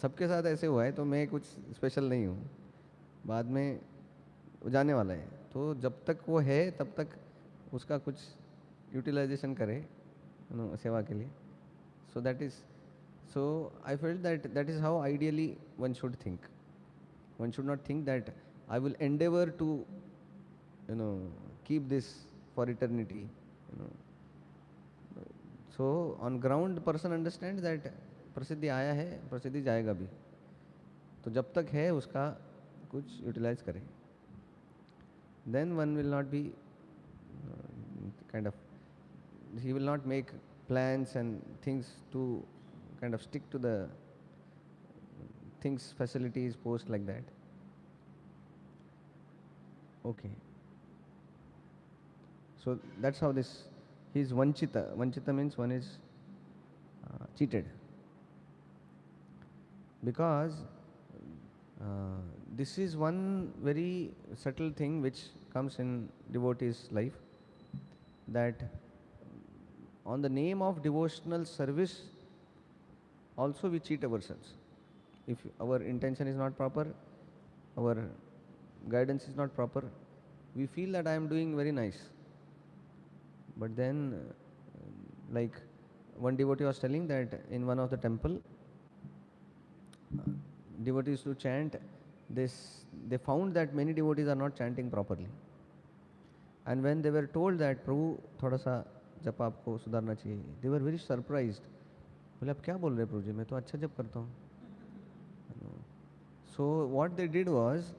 सबके साथ ऐसे हुआ है, तो मैं कुछ स्पेशल नहीं हूँ, बाद में वो जाने वाला है. तो जब तक वो है तब तक उसका कुछ यूटिलाइजेशन करे सेवा के लिए. So that is, so I felt that is how ideally one should think. One should not think that I will endeavor to keep this for eternity. So on ground person understands that प्रसिद्धि आया है, प्रसिद्धि जाएगा भी, तो जब तक है उसका कुछ यूटिलाइज करें. Then one will not be he will not make plans and things to kind of stick to the things, facilities, post like that. Okay. So that's how this, he is vanchita. Vanchita means one is cheated. Because this is one very subtle thing which comes in devotee's life, that on the name of devotional service also we cheat ourselves. If our intention is not proper, our guidance is not proper, we feel that I am doing very nice. But then, like one devotee was telling that in one of the temple, devotees to chant, they found that many devotees are not chanting properly. And when they were told that Prabhu, thoda sa jap aapko सुधारना चाहिए, they were very surprised. बोले आप क्या बोल रहे हैं प्रभु जी, मैं तो अच्छा जप करता हूँ. So what they did was,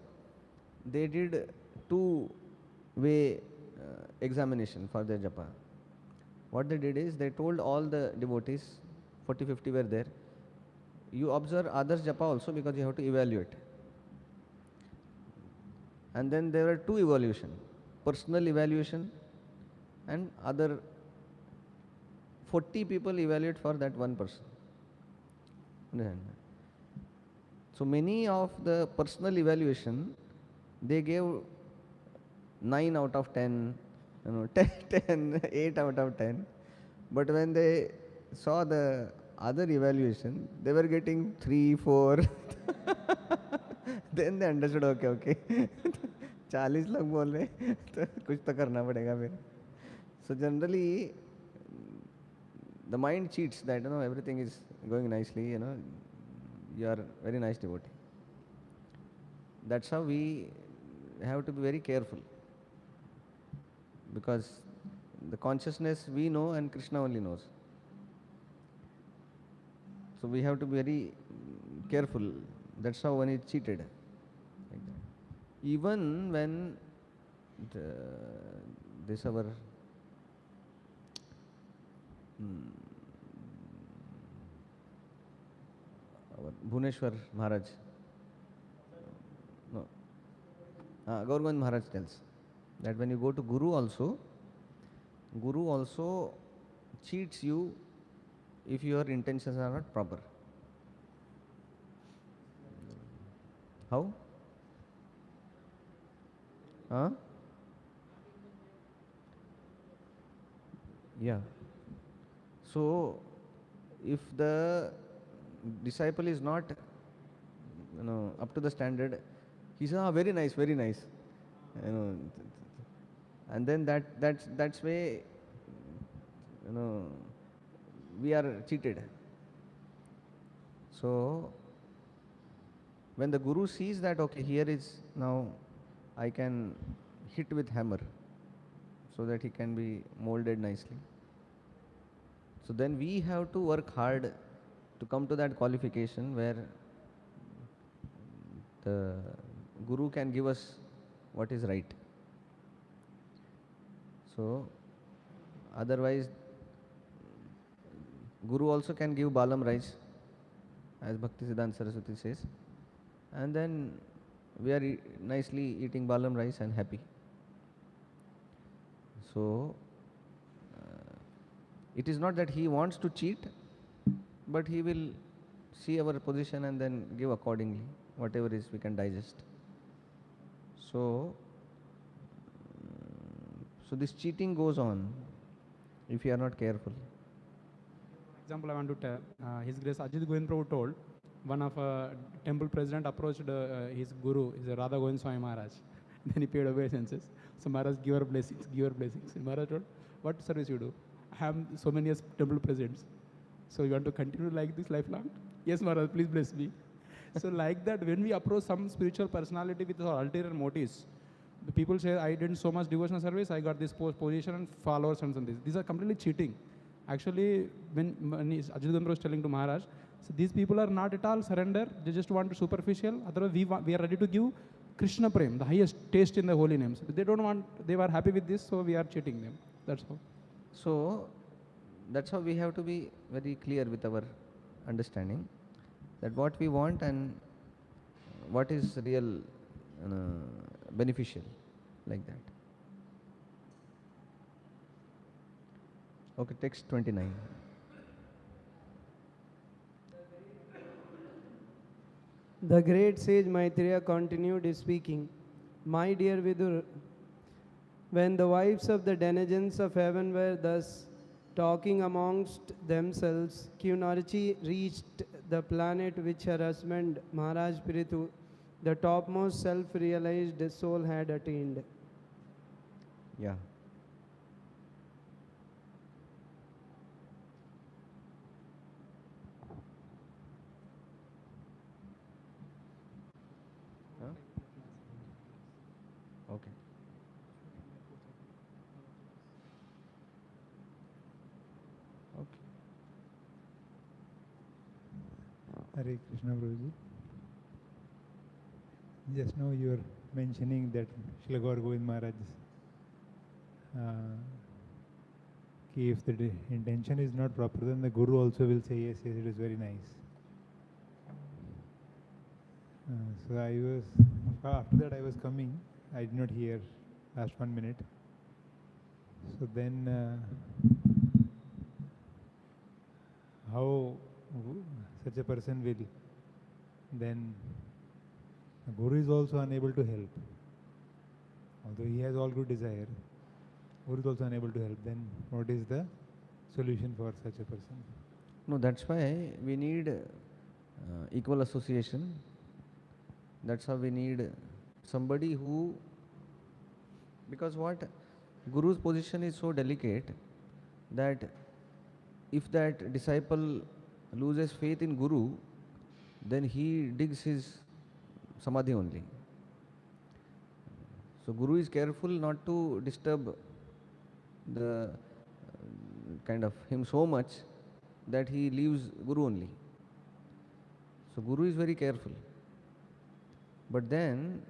they did two-way examination for their japa. What they did is, they told all the devotees, 40-50 were there, you observe others japa also, because you have to evaluate. And then there were two evaluation, personal evaluation and other 40 people evaluate for that one person. So many of the personal evaluation, they gave 9 out of 10, 10, 8 out of 10. But when they saw the other evaluation, they were getting 3, 4. Then they understood, okay. 40 लोग बोल रहे हैं, तो कुछ तो करना पड़ेगा फिर. So generally, the mind cheats that everything is going nicely, you are very nice devotee. That's how we have to be very careful, because the consciousness we know and Krishna only knows. So we have to be very careful. That's how one is cheated. Like that. Even when this our mm, our Bhuneshwar Maharaj. No. Gaur Govind Maharaj tells that when you go to Guru also cheats you if your intentions are not proper. How? Huh? Yeah. So, if the disciple is not, up to the standard, he says, "Ah, very nice, very nice," and then that's way, we are cheated. So, when the guru sees that, okay, here is now I can hit with hammer so that he can be molded nicely. So then we have to work hard to come to that qualification where the guru can give us what is right. So otherwise guru also can give balam rice, as Bhakti Siddhanta Saraswati says, and then we are nicely eating balam rice and happy. So it is not that he wants to cheat, but he will see our position and then give accordingly, whatever is we can digest. So this cheating goes on if you are not careful. Example I want to tell, His Grace Ajit Govind Prabhu told, one of temple president approached his guru, is Radha Govind Swami Maharaj. Then he paid obeisances. So Maharaj, give her blessings, give her blessings. And Maharaj told, what service you do? I have so many as temple presidents. So you want to continue like this lifelong? Yes, Maharaj, please bless me. So like that, when we approach some spiritual personality with our ulterior motives, the people say, I did so much devotional service, I got this position and followers and something. These are completely cheating. Actually, when Ajit Govind was telling to Maharaj, so these people are not at all surrender, they just want to superficial, otherwise we are ready to give Krishna Prem, the highest taste in the holy names. They don't want, they were happy with this, so we are cheating them. That's all. So that's how we have to be very clear with our understanding that what we want and what is real beneficial, like that. Okay, text 29. The great sage Maitreya continued his speaking. My dear Vidur, when the wives of the denizens of heaven were thus talking amongst themselves, Kunarchi reached the planet which her husband Maharaj Prithu, the topmost self-realized soul, had attained. Yeah. Huh? Okay. Okay. Hare Krishna, Prabhuji. Just now you were mentioning that Srila Gaur Govind Maharaj, if the intention is not proper, then the Guru also will say, yes, yes, it is very nice. So I was, after that I was coming, I did not hear last 1 minute. So then, how such a person will then, the Guru is also unable to help. Although he has all good desire, Guru is also unable to help. Then what is the solution for such a person? No, that's why we need equal association. That's how we need somebody who, because what, Guru's position is so delicate that if that disciple loses faith in Guru, then he digs his samadhi only. So Guru is careful not to disturb the kind of him so much that he leaves Guru only. So Guru is very careful. But then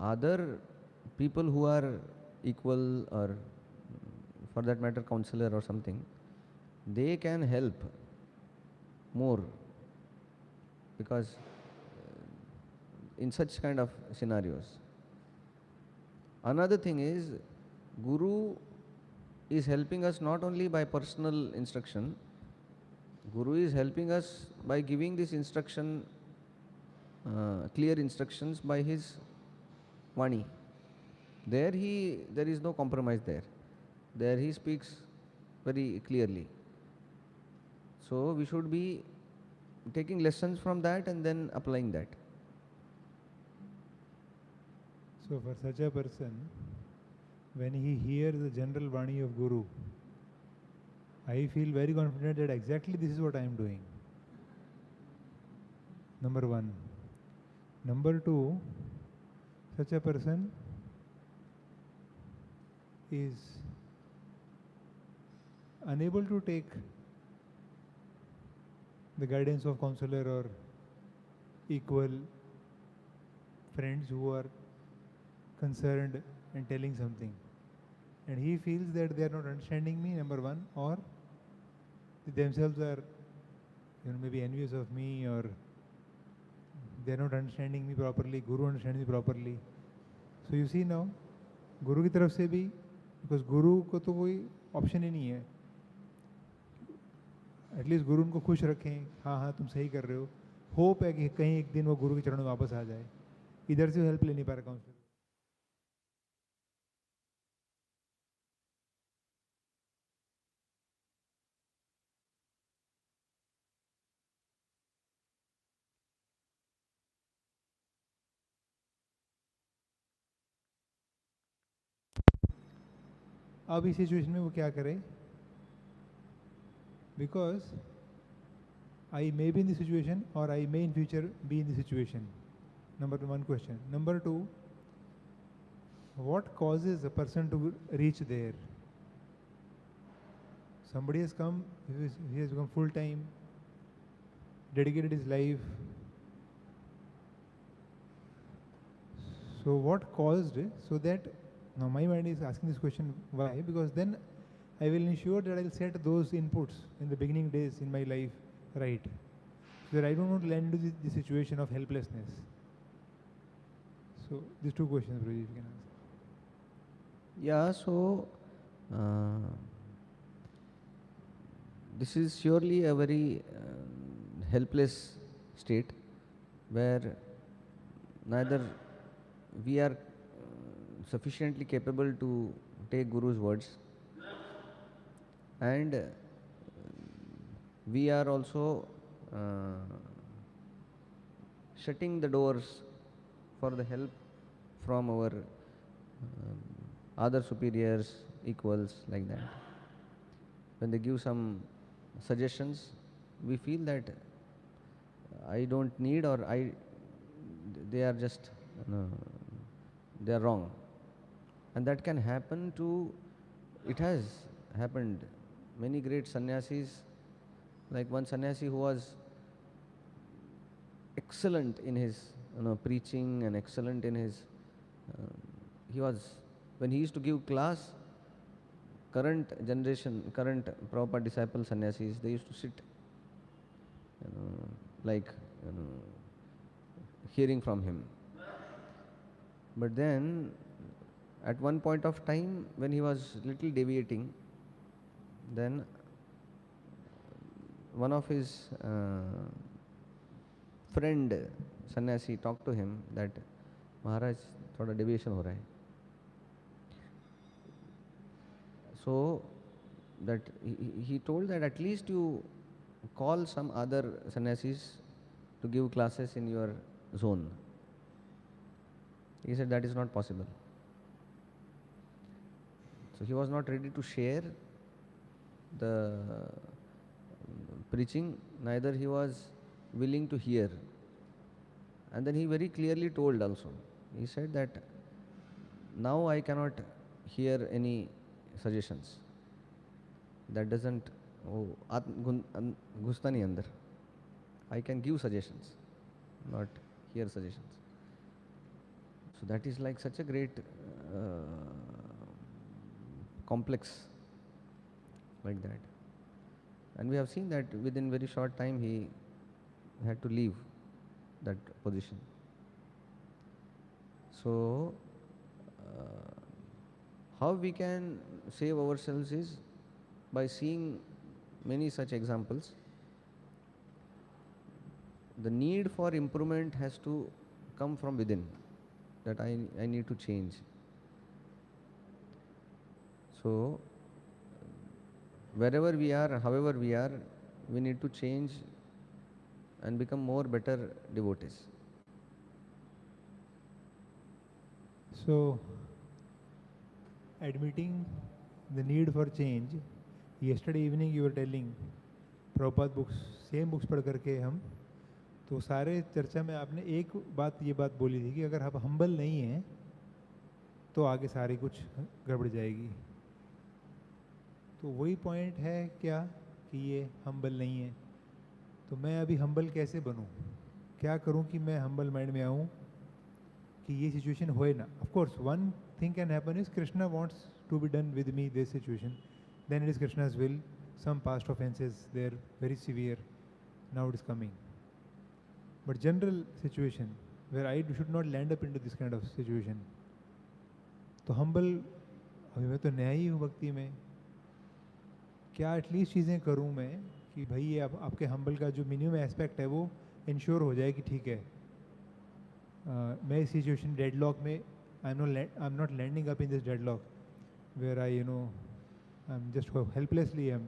other people who are equal, or for that matter counselor or something, they can help more, because in such kind of scenarios. Another thing is, Guru is helping us not only by personal instruction, Guru is helping us by giving this instruction, clear instructions by his Vani. There is no compromise there. There he speaks very clearly. So we should be taking lessons from that and then applying that. So for such a person, when he hears the general Vani of Guru, I feel very confident that exactly this is what I am doing. Number one. Number two, such a person is unable to take the guidance of counselor or equal friends who are concerned and telling something, and he feels that they are not understanding me, number one, or they themselves are maybe envious of me, or they are not understanding me properly, Guru understands me properly. So you see now, Guru की तरफ से भी, because Guru को तो कोई option ही नहीं है, at least गुरु उनको खुश रखें, हाँ हाँ तुम सही कर रहे हो, होप है कि कहीं एक दिन वो गुरु के चरणों में वापस आ जाए, इधर से हेल्प ले नहीं पा रहा काउंसलर। अब इस सिचुएशन में वो क्या करे? Because I may be in the situation, or I may in future be in the situation. Number one question. Number two, what causes a person to reach there? Somebody has come, he has become full time, dedicated his life. So what caused it? So that now my mind is asking this question, why? Because then I will ensure that I will set those inputs in the beginning days in my life right, so that I don't want to land into the situation of helplessness. So these two questions, Prabhuji, if you can answer. Yeah, so this is surely a very helpless state, where neither we are sufficiently capable to take Guru's words, and we are also shutting the doors for the help from our other superiors, equals, like that. When they give some suggestions, we feel that I don't need, or they are just they are wrong, and that can happen to, it has happened, many great sannyasis, like one sannyasi who was excellent in his preaching and excellent in his he was, when he used to give class, current Prabhupada disciple sannyasis, they used to sit like hearing from him. But then at one point of time, when he was little deviating, then one of his friend sannyasi talked to him that Maharaj, thoda deviation ho raha hai. So that he told that at least you call some other sannyasis to give classes in your zone. He said that is not possible. So he was not ready to share the preaching, neither he was willing to hear. And then he very clearly told also, he said that now I cannot hear any suggestions. That doesn't gusta nahi andar. I can give suggestions, not hear suggestions. So that is like such a great complex, like that. And we have seen that within very short time he had to leave that position. So, how we can save ourselves is by seeing many such examples. The need for improvement has to come from within, that I need to change. So, wherever we are, however we are, we need to change and become more better devotees. So, admitting the need for change, yesterday evening you were telling Prabhupada books, same books पढ़ करके हम, तो सारे चर्चा में आपने एक बात ये बात बोली थी कि अगर आप हम्बल नहीं हैं तो आगे सारी कुछ गड़बड़ जाएगी. तो वही पॉइंट है क्या कि ये हम्बल नहीं है, तो मैं अभी हम्बल कैसे बनूं, क्या करूं कि मैं हम्बल माइंड में आऊं कि ये सिचुएशन होए ना. Of course one thing can happen is Krishna wants to be done with me this situation, then it is Krishna's will. Some past offences they are very severe, now it is coming. But general situation where I should not land up into this kind of situation. तो humble, अभी मैं तो नया ही हूँ भक्ति में, क्या at least चीज़ें करूँ मैं कि भाई ये आपके हम्बल का जो मिनिमम एस्पेक्ट है वो इंश्योर हो जाए कि ठीक है मैं इस सिचुएशन डेडलॉक में I am not landing up in this deadlock where I I am just helplessly am.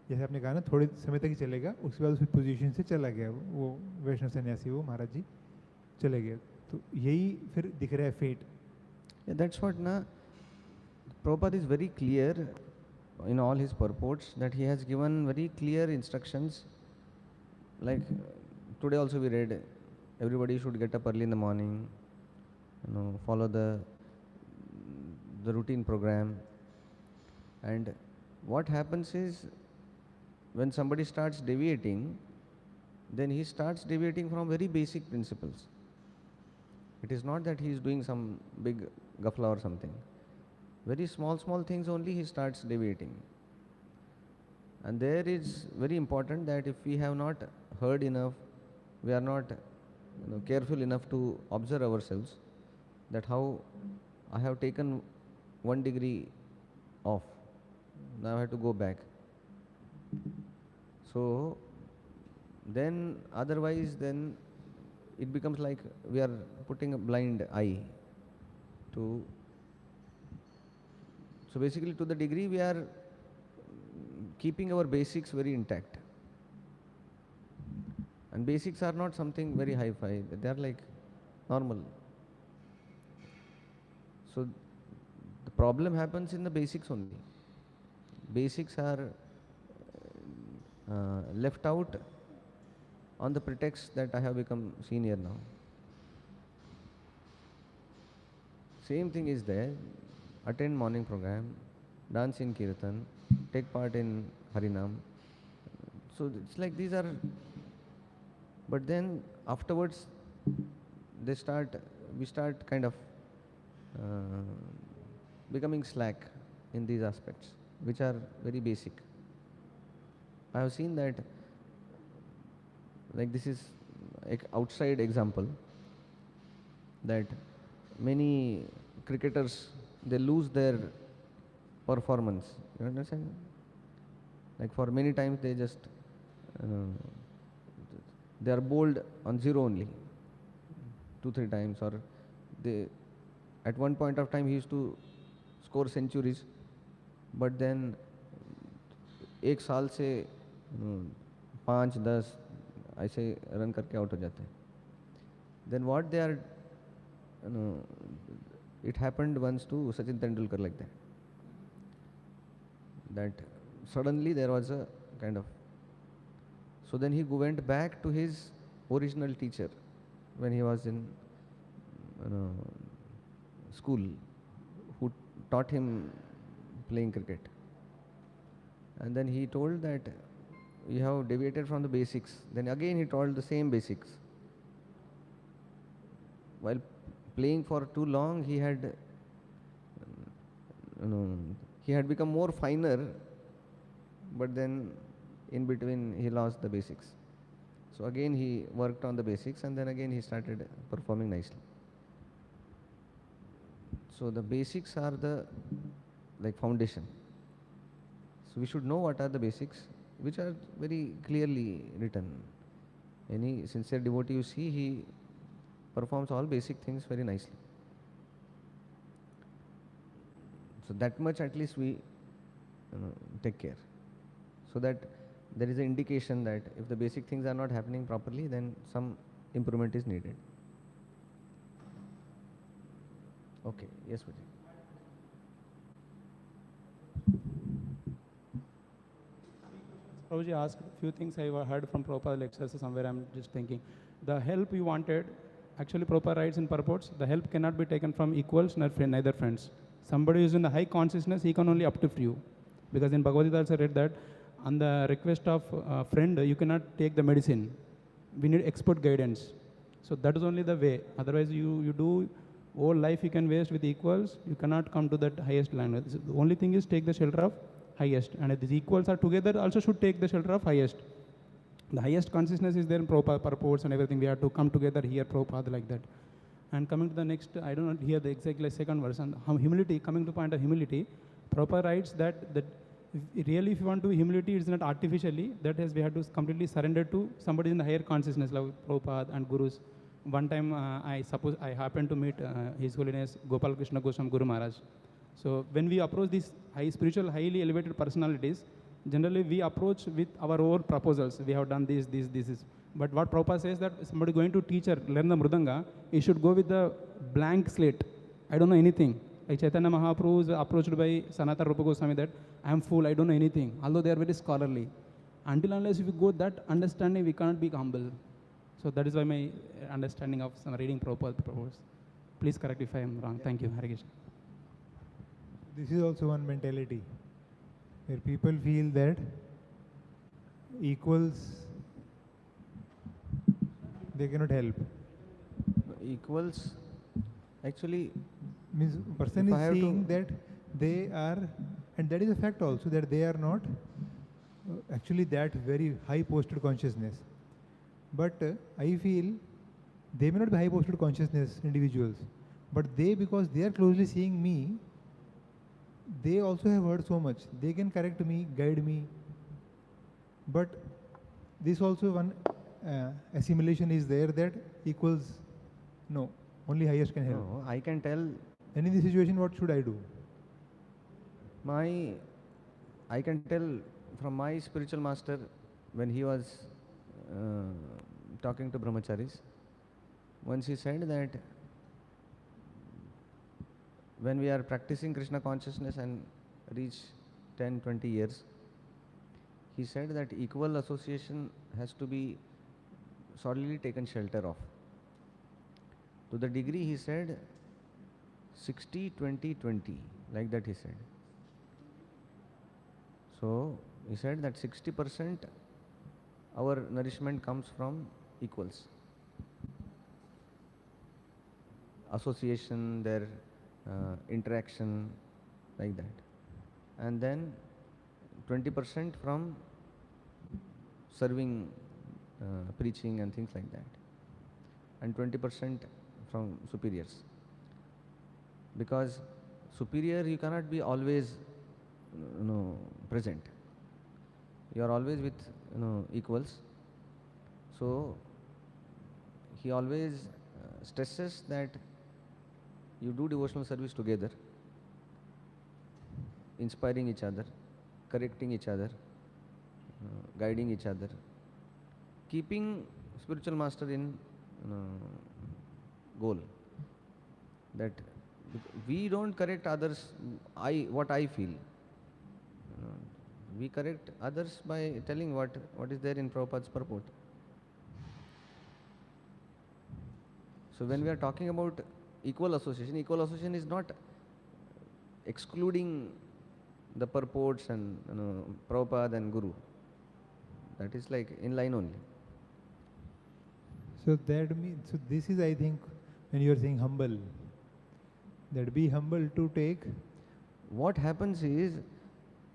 जैसे आपने कहा ना थोड़े समय तक ही चलेगा, उसके बाद उस पोजीशन से चला गया वो वैष्णव सन्यासी, वो महाराज जी चले गए. तो यही फिर दिख रहा है fate. That's what na Prabhupada is very clear in all his purports, that he has given very clear instructions. Like today also we read, everybody should get up early in the morning, follow the routine program. And what happens is, when somebody starts deviating, then he starts deviating from very basic principles. It is not that he is doing some big gafla or something. Very small things only he starts deviating. And there is very important that if we have not heard enough, we are not careful enough to observe ourselves, that how I have taken 1 degree off, now I have to go back. So then otherwise then it becomes like we are putting a blind eye to. So basically to the degree we are keeping our basics very intact. And basics are not something very high-fi, they are like normal. So the problem happens in the basics only. Basics are left out on the pretext that I have become senior now. Same thing is there. Attend morning program, dance in kirtan, take part in harinam. So it's like these are, but then afterwards we start kind of becoming slack in these aspects, which are very basic. I have seen that, like this is an outside example, that many cricketers, they lose their performance. You understand? Like for many times they just they are bowled on zero only, 2-3 times, or they at one point of time he used to score centuries, but then एक साल से 5-10 ऐसे run करके out हो जाते हैं. Then what they are, it happened once to Sachin Tendulkar like that. That suddenly there was a kind of, so then he went back to his original teacher when he was in school, who taught him playing cricket. And then he told that you have deviated from the basics. Then again he told the same basics. While playing for too long, he had become more finer, but then in between he lost the basics. So again he worked on the basics, and then again he started performing nicely. So the basics are the like foundation. So we should know what are the basics, which are very clearly written. Any sincere devotee you see, he performs all basic things very nicely. So that much at least we take care, so that there is an indication that if the basic things are not happening properly, then some improvement is needed. Okay, yes, Vijay. Prabhuji asked a few things I heard from Prabhupada lectures somewhere. I'm just thinking. The help you wanted, actually Prabhupada writes in purports, the help cannot be taken from equals nor neither friends. Somebody who is in the high consciousness, he can only uplift you. Because in Bhagavad Gita also read that on the request of a friend, you cannot take the medicine. We need expert guidance. So that is only the way. Otherwise, you do whole life you can waste with equals. You cannot come to that highest land. The only thing is take the shelter of highest. And if these equals are together, also should take the shelter of highest. The highest consciousness is there in Prabhupada purports and everything. We have to come together here, Prabhupada, like that. And coming to the next, I don't hear the exactly second verse. And humility, coming to point of humility, Prabhupada writes that really if you want to humility, it's not artificially. That is, we have to completely surrender to somebody in the higher consciousness, like Prabhupada and Gurus. One time, I happened to meet His Holiness Gopal Krishna Goswami Guru Maharaj. So when we approach these high spiritual, highly elevated personalities, generally we approach with our own proposals. We have done this. But what Prabhupada says that somebody going to teach or learn the Mridanga, he should go with the blank slate. I don't know anything. Like Chaitanya Mahaprabhu is approached by Sanatana Rupa Goswami that I am fool, I don't know anything. Although they are very scholarly. Until unless if we go that understanding, we cannot be humble. So that is why my understanding of some reading Prabhupada propose. Please correct if I am wrong. Thank you, Hare Krishna. This is also one mentality where people feel that equals they cannot help. Equals, actually, means person is saying that they are, and that is a fact also, that they are not actually that very high posted consciousness. But I feel they may not be high posted consciousness individuals, but they, because they are closely seeing me, they also have heard so much. They can correct me, guide me. But this also one assimilation is there that equals, no, only highest can help. No, I can tell. And in this situation, what should I do? I can tell from my spiritual master when he was talking to brahmacharis, once he said that when we are practicing Krishna consciousness and reach 10, 20 years, he said that equal association has to be solidly taken shelter of. To the degree he said 60, 20, 20, like that he said. So he said that 60% our nourishment comes from equals. Association, their interaction, like that. And then 20% from serving, preaching and things like that. And 20% from superiors. Because superior you cannot be always present. You are always with equals. So he always stresses that you do devotional service together, inspiring each other, correcting each other, guiding each other, keeping spiritual master in goal. That we don't correct others, what I feel. We correct others by telling what is there in Prabhupada's purport. So when we are talking about equal association is not excluding the purports and Prabhupada and Guru. That is like in line only. So that means, so this is, I think, when you are saying humble, that be humble to take. What happens is,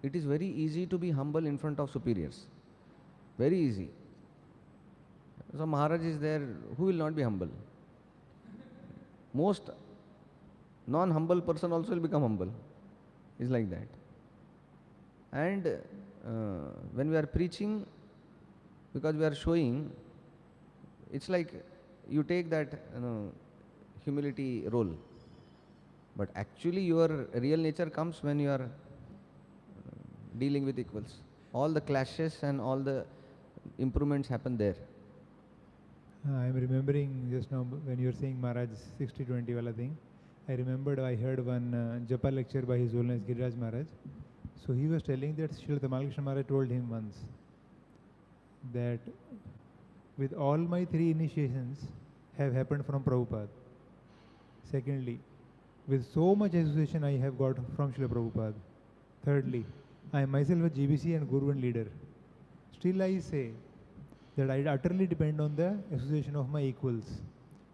it is very easy to be humble in front of superiors. Very easy. So Maharaj is there, who will not be humble? Most non-humble person also will become humble. It's like that. And when we are preaching, because we are showing, it's like you take that humility role. But actually your real nature comes when you are dealing with equals. All the clashes and all the improvements happen there. I am remembering just now when you were saying Maharaj 60-20 wala thing. I remembered I heard one Japa lecture by His Holiness Giriraj Maharaj. So he was telling that Srila Tamalkrishna Maharaj told him once that with all my 3 initiations have happened from Prabhupada. Secondly, with so much association I have got from Srila Prabhupada. Thirdly, I am myself a GBC and Guru and leader. Still I say that I utterly depend on the association of my equals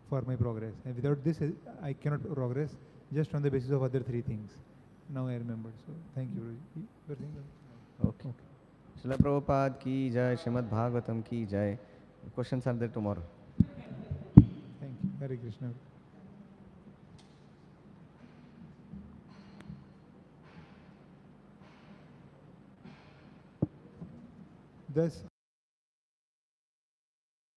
for my progress. And without this, I cannot progress just on the basis of other 3 things. Now I remember. So thank you. You were saying that? Okay. Srila Prabhupada ki jai, Srimad Bhagavatam ki jai. Questions are there tomorrow. Thank you. Hare Krishna. Thus,